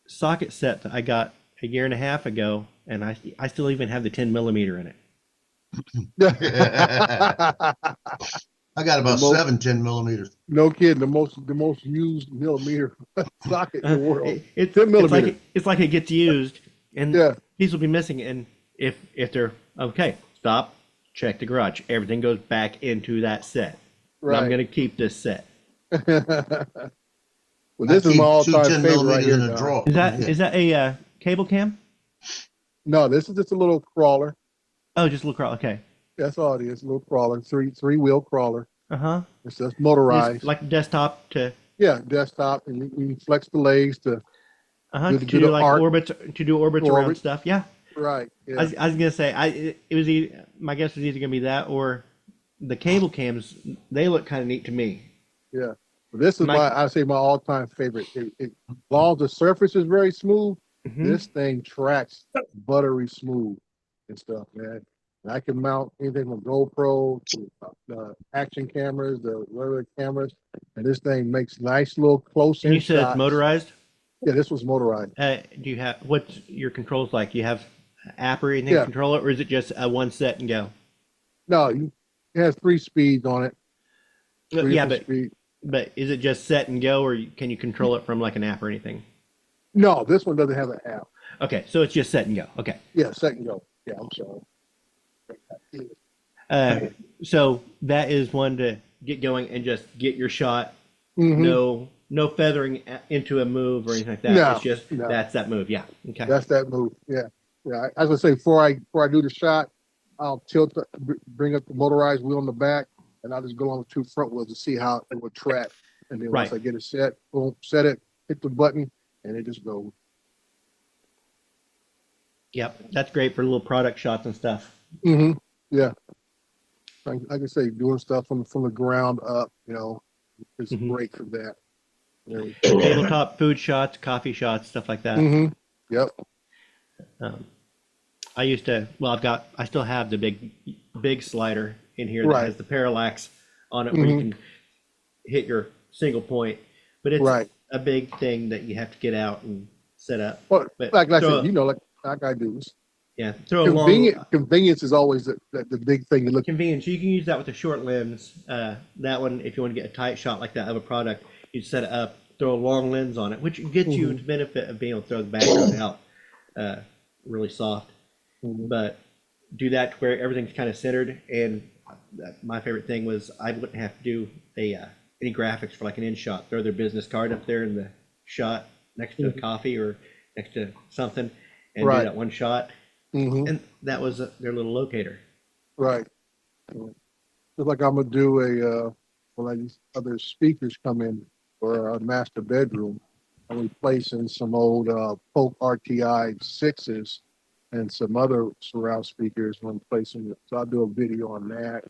socket set that I got a year and a half ago, and I still even have the 10 millimeter in it. I got about The most- 10 millimeters. No kidding. The most used millimeter socket in the world. It's 10 millimeter. it's like it gets used, and Yeah. these will be missing. And if they're okay, stop, check the garage. Everything goes back into that set. And I'm Right. gonna keep this set. Well, I this is keep my two all-time 10 favorite right millimeters here. in a Don. drawer. Is that Yeah. is that a cable cam? No, this is just a little crawler. Oh, just look. Okay. That's all it is. A little crawler, three-wheel crawler. Uh-huh. It's just motorized. Just like desktop to Yeah, desktop, and you flex the legs to uh-huh Do to the do like arc. orbits around Orbit. stuff. Yeah. right. I Yeah. was gonna say it was my guess was either gonna be that or the cable cams. They look kind of neat to me. Yeah. This is Mike- I say my all-time favorite. As long as the surface is very smooth, Mhm. this thing tracks buttery smooth and stuff, man. And I can mount anything from GoPro to the action cameras, the regular cameras, and this thing makes nice little close And in you said it's shots. motorized. Yeah, this was motorized. Do you have what's your controls like? Do you have an app or anything Yeah. to control it, or is it just a one set and go? No, it has 3 speeds on it. Three Yeah, different speed. but is it just set and go, or can you control it from like an app or anything? No, this one doesn't have an app. Okay, so it's just set and go. Okay. Yeah, second go. Yeah, I'm sorry. So that is one to get going and just get your shot. Mhm. No feathering into a move or anything like that. No, It's just no. that's that move. Yeah. Okay. That's that move. Yeah, yeah. As I say, before I do the shot, I'll bring up the motorized wheel in the back, and I'll just go on the 2 front wheels to see how it would track. And then once Right. I get it set, boom, set it, hit the button, and it just goes. Yep. That's great for little product shots and stuff. Mm-hmm. Yeah. Like I say, doing stuff from the ground up, is Mhm. great for that. Yeah. Tabletop food shots, coffee shots, stuff like that. Mm-hmm. Yep. I used to, well, I still have the big slider in here that Right. has the parallax on it where you can hit your single point, but it's Right. a big thing that you have to get out and set up. Well, But like I throw said, a- like I do. Yeah, throw a long Convenience is always the big thing you look. convenience. You can use that with a short lens. That one, if you want to get a tight shot like that of a product, you set it up, throw a long lens on it, which gets you the benefit of being able to throw the background out really soft. But do that to where everything's kind of centered. And my favorite thing was I wouldn't have to do any graphics for like an in shot. Throw their business card up there in the shot next to a coffee or next to something, and Right. do that one shot. Mm-hmm. And that was their little locator. Right. Just like I'm gonna do when these other speakers come in for our master bedroom, I'm replacing some old Polk RTI 6s and some other surround speakers. I'm replacing it. So I'll do a video on that.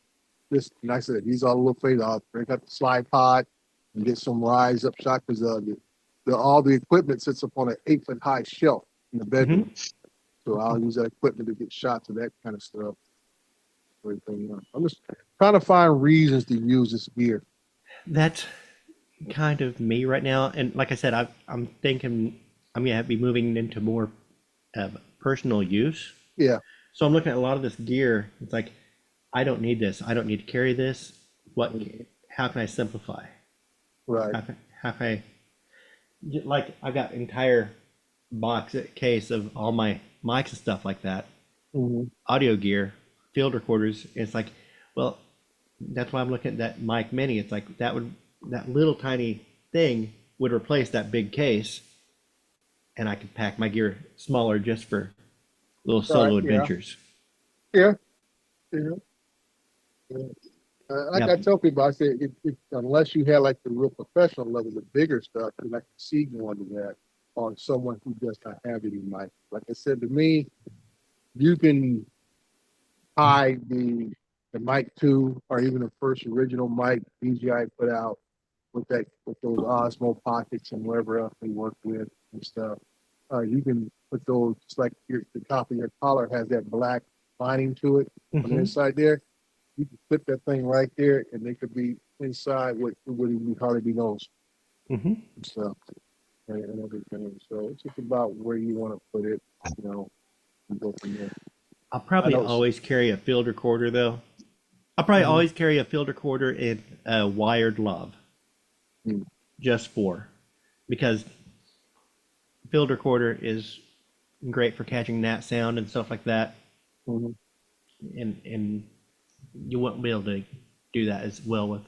Just like I said, these are a little fade. I'll break up the slide pod and get some rise up shot because all the equipment sits up on an 8-foot high shelf in the bedroom. So I'll use that equipment to get shots of that kind of stuff. Everything. I'm just trying to find reasons to use this gear. That's kind of me right now. And like I said, I'm thinking I'm gonna have to be moving into more of personal use. Yeah. So I'm looking at a lot of this gear. It's like, I don't need this. I don't need to carry this. How can I simplify? Right. How can I, like, I've got an entire case of all my mics and stuff like that, audio gear, field recorders. It's like, well, that's why I'm looking at that mic mini. It's like that little tiny thing would replace that big case, and I could pack my gear smaller just for little solo Right, yeah. adventures. Yeah. Like Yep. I tell people, I say, unless you have like the real professional level, the bigger stuff, then I can see going to that on someone who does not have any mic. Like I said, to me, you can hide the mic 2 or even the first original mic DJI put out with those Osmo pockets and whatever else they work with and stuff. You can put those, just like the top of your collar has that black lining to it on the Mhm. inside there. You can flip that thing right there, and they could be inside what would even hardly be noticed. Mhm. And stuff and everything. So it's just about where you want to put it, and go from there. I'll probably I know- always carry a field recorder though. I'll probably Mhm. always carry a field recorder in a wired lav, Mm. just because field recorder is great for catching nat sound and stuff like that, Mhm. and you wouldn't be able to do that as well with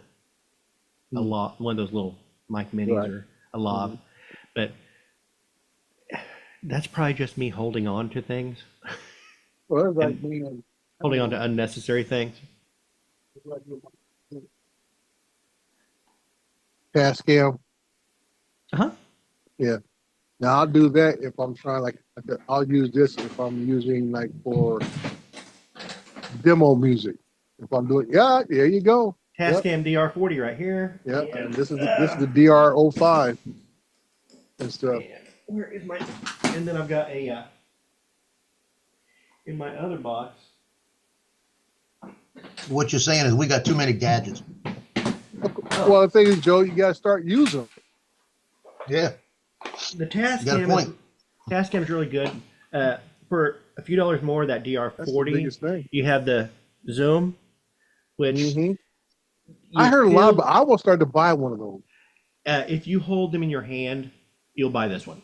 a Mm. lot one of those little mic minis Right. or a lav. But that's probably just me holding on to things, Well, it's like and me holding on to unnecessary things. Tascam. Uh-huh. Yeah. Now I'll do that if I'm trying like I'll use this if I'm using like for demo music. If I'm doing there you go. Yep. Tascam DR40 right here. Yep. And, And this is the DR05 and stuff. where is my? And then I've got a in my other box. What you're saying is we got too many gadgets. Well, the thing is, Joe, you gotta start using them. Yeah. The got a Tascam point. Tascam's really good. For a few dollars more, that That's the DR40, biggest thing. you have the zoom, which Mhm. you I heard a lot, feel- but I will start to buy one of those. if you hold them in your hand, you'll buy this one.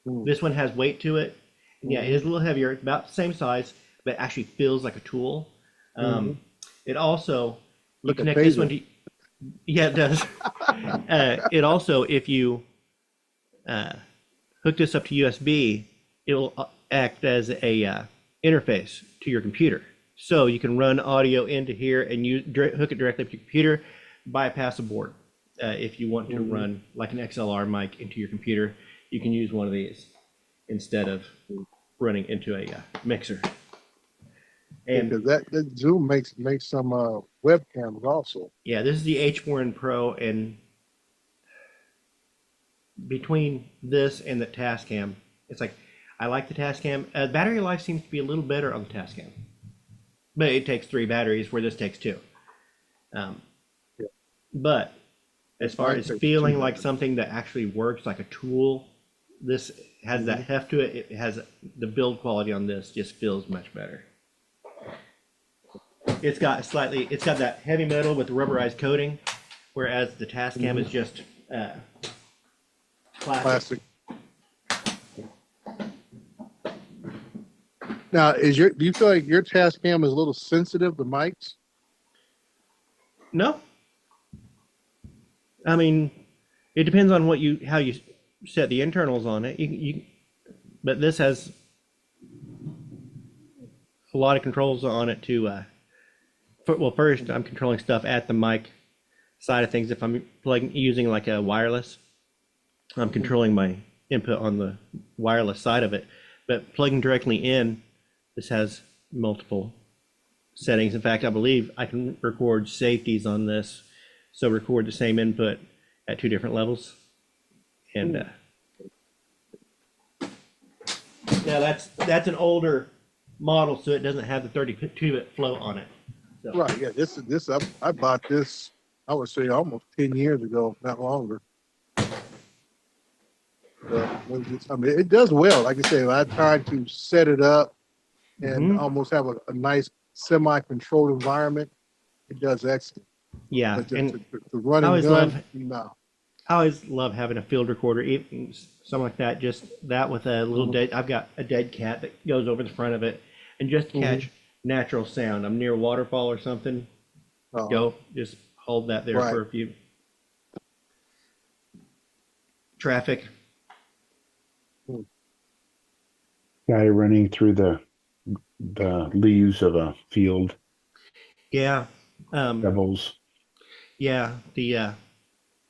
Mm. This one has weight to it. Yeah, it is a little heavier. It's about the same size, but actually feels like a tool. It also, you Look at connect this Taser. one to, yeah, it does. It also, if you hook this up to USB, it'll act as a interface to your computer. So you can run audio into here and you hook it directly to your computer, bypass a board. If you want to run like an XLR mic into your computer, you can use one of these instead of running into a mixer. And Because that Zoom makes some webcams also. yeah, this is the H4n Pro, and between this and the Tascam, it's like I like the Tascam. Battery life seems to be a little better on the Tascam, but it takes 3 batteries where this takes 2. But as far Mine as takes feeling 2 like batteries. something that actually works like a tool, this has that heft to it. It has the build quality on this just feels much better. It's got that heavy metal with rubberized coating, whereas the Tascam is just plastic. Plastic. Now, do you feel like your Tascam is a little sensitive to mics? No, I mean, it depends on how you set the internals on it. But this has a lot of controls on it to. First, I'm controlling stuff at the mic side of things. If I'm using like a wireless, I'm controlling my input on the wireless side of it. But plugging directly in, this has multiple settings. In fact, I believe I can record safeties on this. So record the same input at 2 different levels. And now that's an older model, so it doesn't have the 32-bit flow on it. So. Right. Yeah. This. I bought this. I would say almost 10 years ago, not longer. I mean, it does well. Like I say, I tried to set it up and almost have a nice semi-controlled environment. It does excellent. Yeah, But and to run I and always gun, love. no. I always love having a field recorder, even something like that. Just that with a little dead. I've got a dead cat that goes over the front of it, and just to catch natural sound. I'm near a waterfall or something. Go, just hold that there for a few. Traffic. Guy running through the leaves of a field. Yeah. Devils. Yeah, the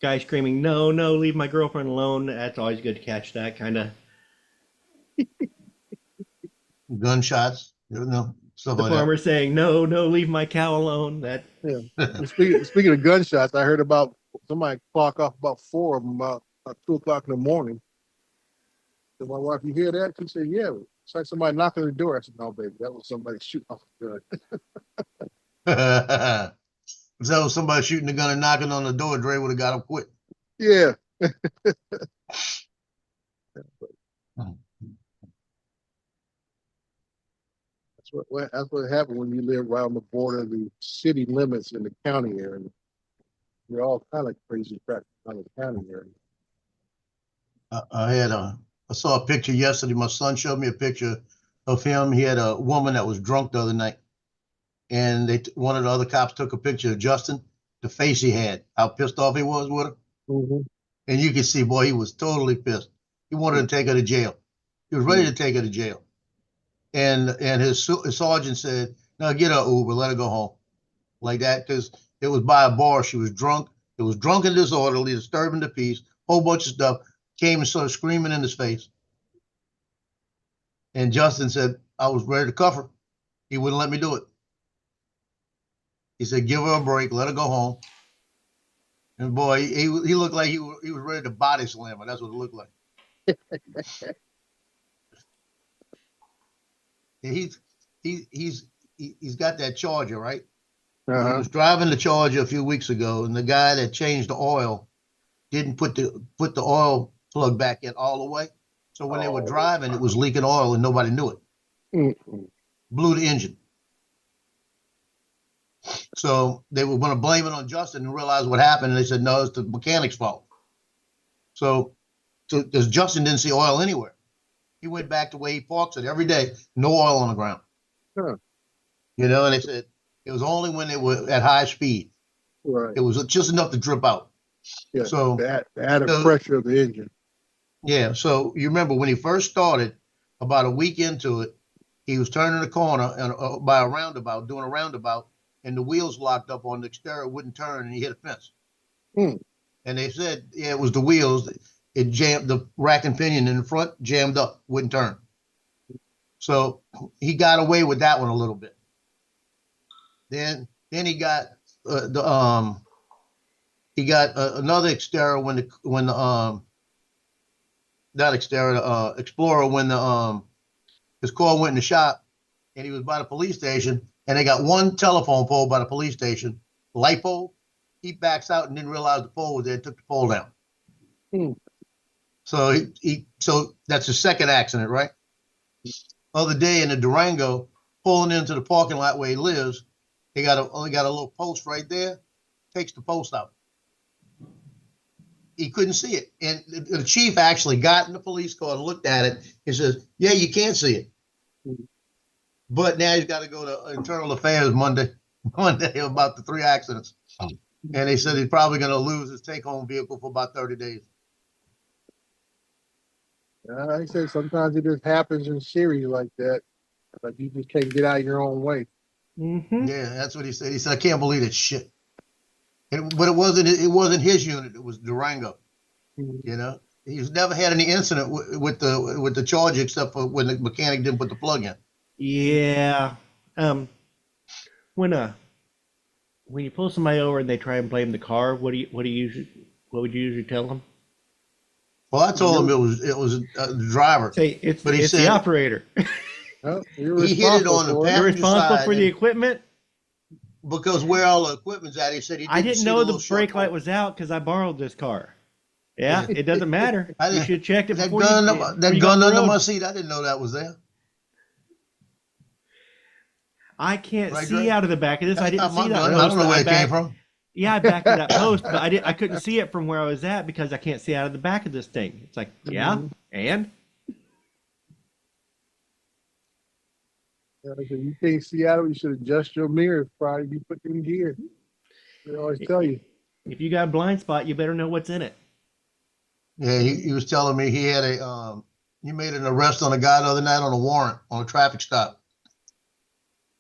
guy screaming, "No, no, leave my girlfriend alone." That's always good to catch that kind of. Gunshots, you know, stuff The like farmer saying, "No, no, leave my cow alone." That. Yeah. And speaking of gunshots, I heard about somebody clock off about 4 of them about 2 o'clock in the morning. So my wife, you hear that? She said, yeah. It's like somebody knocking on the door. I said, no, baby, that was somebody shooting off the gun. that. If that was somebody shooting the gun and knocking on the door, Dre would have got him quick. Yeah. That's what happened when you live right on the border of the city limits in the county area. You're all kind of crazy crap on the county area. I saw a picture yesterday. My son showed me a picture of him. He had a woman that was drunk the other night, and one of the other cops took a picture of Justin, the face he had, how pissed off he was with her. Mm-hmm. And you could see, boy, he was totally pissed. He wanted to take her to jail. He was ready to take her to jail. And his sergeant said, "No, get her Uber, let her go home," like that, because it was by a bar. She was drunk. It was drunk and disorderly, disturbing the peace, whole bunch of stuff. Came and started screaming in his face. And Justin said, "I was ready to cuff her. He wouldn't let me do it." He said, "Give her a break, let her go home." And boy, he looked like he was ready to body slam her. That's what it looked like. He's got that Charger, right? He was driving the Charger a few weeks ago, and the guy that changed the oil didn't put the oil plug back in all the way. So when they were driving, it was leaking oil and nobody knew it. Mm-mm. Blew the engine. So they were going to blame it on Justin and realize what happened. And they said, no, it's the mechanic's fault. So because Justin didn't see oil anywhere. He went back the way he parks it every day, no oil on the ground. Huh. You know, and they said it was only when they were at high speed. Right. It was just enough to drip out. Yeah. So the added pressure of the engine. Yeah. So you remember when he first started, about a week into it, he was turning the corner and by a roundabout, doing a roundabout, and the wheels locked up on the exterior, wouldn't turn, and he hit a fence. Hmm. And they said, yeah, it was the wheels. It jammed, the rack and pinion in the front jammed up, wouldn't turn. So he got away with that one a little bit. Then he got another exterior Explorer when his car went in the shop, and he was by the police station, and they got one telephone pole by the police station, light pole. He backs out and didn't realize the pole was there, took the pole down. Hmm. So so that's the second accident, right? Other day in the Durango, pulling into the parking lot where he lives, he only got a little post right there, takes the post out. He couldn't see it. And the chief actually got in the police car and looked at it and says, yeah, you can't see it. But now he's got to go to Internal Affairs Monday about the 3 accidents. And they said he's probably going to lose his take-home vehicle for about 30 days. I said sometimes it just happens in series like that. Like you just can't get out of your own way. Mm-hmm. Yeah, that's what he said. He said, I can't believe that shit. But it wasn't his unit. It was Durango. Mm-hmm. You know, he's never had any incident with the Charger except for when the mechanic didn't put the plug in. Yeah. When you pull somebody over and they try and blame the car, what would you usually tell them? Well, I told him it was the driver. Say it's but he said, the operator. Well, he hit it on the passenger You're responsible side for the equipment. because where all the equipment's at. He said he didn't I didn't see know the little brake short light pole. was out because I borrowed this car. Yeah, it doesn't matter. You should have checked it That before gun, before that you got gun on the under road. my seat. I didn't know that was there. I can't Right, see Greg? out of the back of this. I That's didn't not see my that gun. I post. don't know where it came backed- from. Yeah, I backed to that post, but I couldn't see it from where I was at because I can't see out of the back of this thing. It's like, yeah, and So you can't see out of it, you should adjust your mirrors prior to you put in gear. They always tell you. if you got a blind spot, you better know what's in it. Yeah, he was telling me he had he made an arrest on a guy the other night on a warrant on a traffic stop.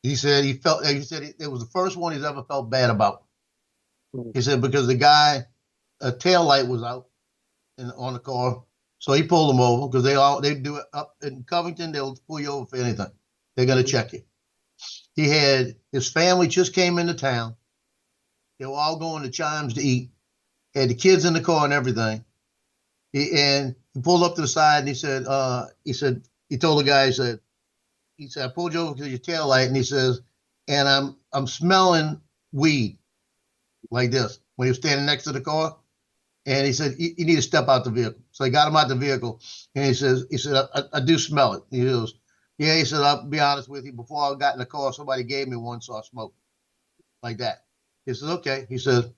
He said it was the first one he's ever felt bad about. He said because the guy, a tail light was out on the car, so he pulled him over because they do it up in Covington. They'll pull you over for anything. They're gonna check you. He had his family just came into town. They were all going to Chimes to eat. Had the kids in the car and everything. He pulled up to the side and he told the guy, he said, I pulled you over because of your tail light, and he says, and I'm smelling weed like this when he was standing next to the car. And he said, you need to step out the vehicle. So he got him out the vehicle, and he said, I do smell it. He goes, Yeah, he said, I'll be honest with you, before I got in the car, somebody gave me one, so I smoked. Like that. He said, okay. He said,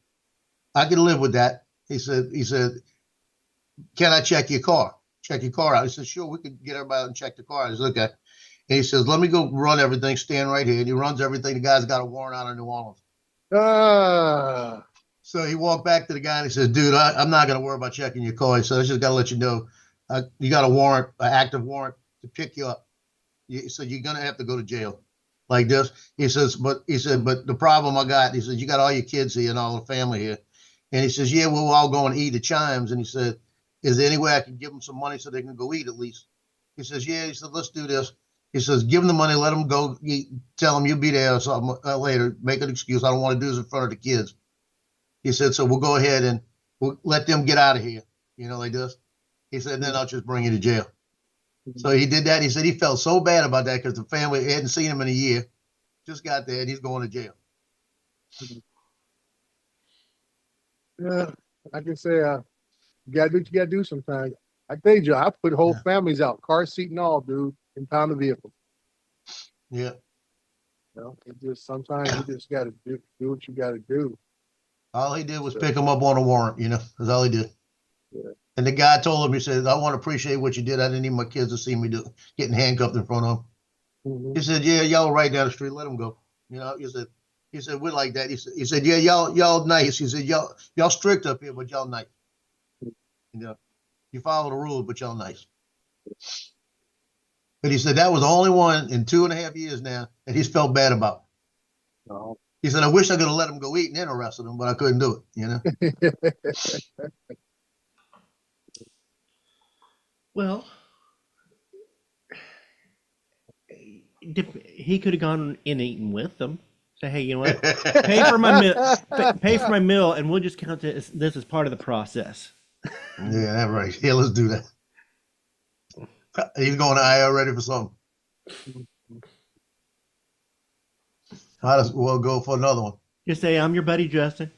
I can live with that. He said, can I check your car? Check your car out. He said, sure, we could get everybody out and check the car. I said, okay. And he says, let me go run everything, stand right here. And he runs everything. The guy's got a warrant out of New Orleans. Ah, So he walked back to the guy and he said, dude, I'm not going to worry about checking your car. He said, I just got to let you know, you got a warrant, an active warrant to pick you up. So you're going to have to go to jail like this. He says, but the problem I got, he says, you got all your kids here and all the family here. And he says, yeah, we'll all go and eat at Chimes. And he said, is there any way I can give them some money so they can go eat at least? He says, yeah. He said, let's do this. He says, give them the money, let them go eat, tell them you'll be there or something later. Make an excuse. I don't want to do this in front of the kids. He said, so we'll go ahead and we'll let them get out of here, like this. He said, then I'll just bring you to jail. So he did that. He said he felt so bad about that because the family hadn't seen him in a year. Just got there and he's going to jail. yeah. I can say, you gotta do what you gotta do sometimes. I tell you, I put whole families out, car seat and all, dude, impound the vehicle. Yeah. It just sometimes you just gotta do what you gotta do. All he did was pick him up on a warrant, that's all he did. Yeah. And the guy told him, he said, I want to appreciate what you did. I didn't need my kids to see me getting handcuffed in front of him. Mhm. He said, yeah, y'all right down the street, let him go. He said, we're like that. He said, yeah, y'all nice. He said, y'all strict up here, but y'all nice. You follow the rules, but y'all nice. But he said that was the only one in 2.5 years now that he's felt bad about. Oh. He said, I wish I could have let him go eat and then arrested him, but I couldn't do it, Well, he could have gone in eating with them. Say, hey, you know what? Pay for my meal. Pay for my meal, and we'll just count this as part of the process. Yeah, that's right. Yeah, let's do that. He's going to IR ready for something. Might as well go for another one. Just say, I'm your buddy, Justin.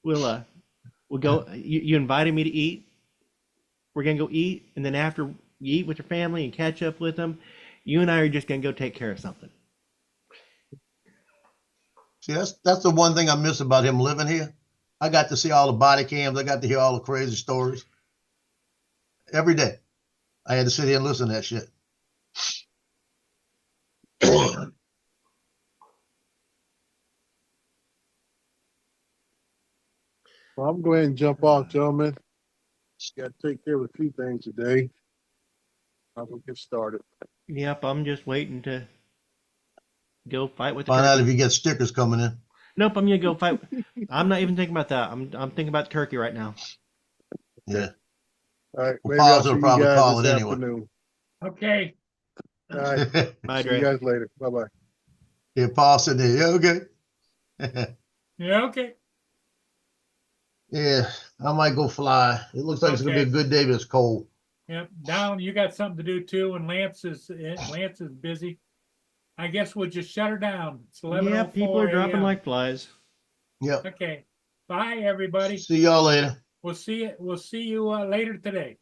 We'll go. You invited me to eat. We're gonna go eat, and then after you eat with your family and catch up with them, you and I are just gonna go take care of something. See, that's the one thing I miss about him living here. I got to see all the body cams. I got to hear all the crazy stories. Every day. I had to sit here and listen to that shit. Well, I'm going to jump off, gentlemen. Got to take care of a few things today. I will get started. Yep, I'm just waiting to go fight with the Find out turkey. if you get stickers coming in. Nope, I'm gonna go fight. I'm not even thinking about that. I'm thinking about turkey right now. Yeah. All right. Well, Maybe I'll Paul's see will you probably guys call this it anyway. afternoon. Okay. All right. Bye, See you Dre. guys later. Bye-bye. Yeah, Paul said there. Yeah, okay. Yeah, okay. Yeah, I might go fly. It looks like it's gonna be a good day, but it's cold. Yep. Down, you got something to do too, and Lance is busy. I guess we'll just shut her down. It's 11:04 Yeah, people are dropping a.m. like flies. Yep. Okay. Bye, everybody. See y'all later. We'll see you later today.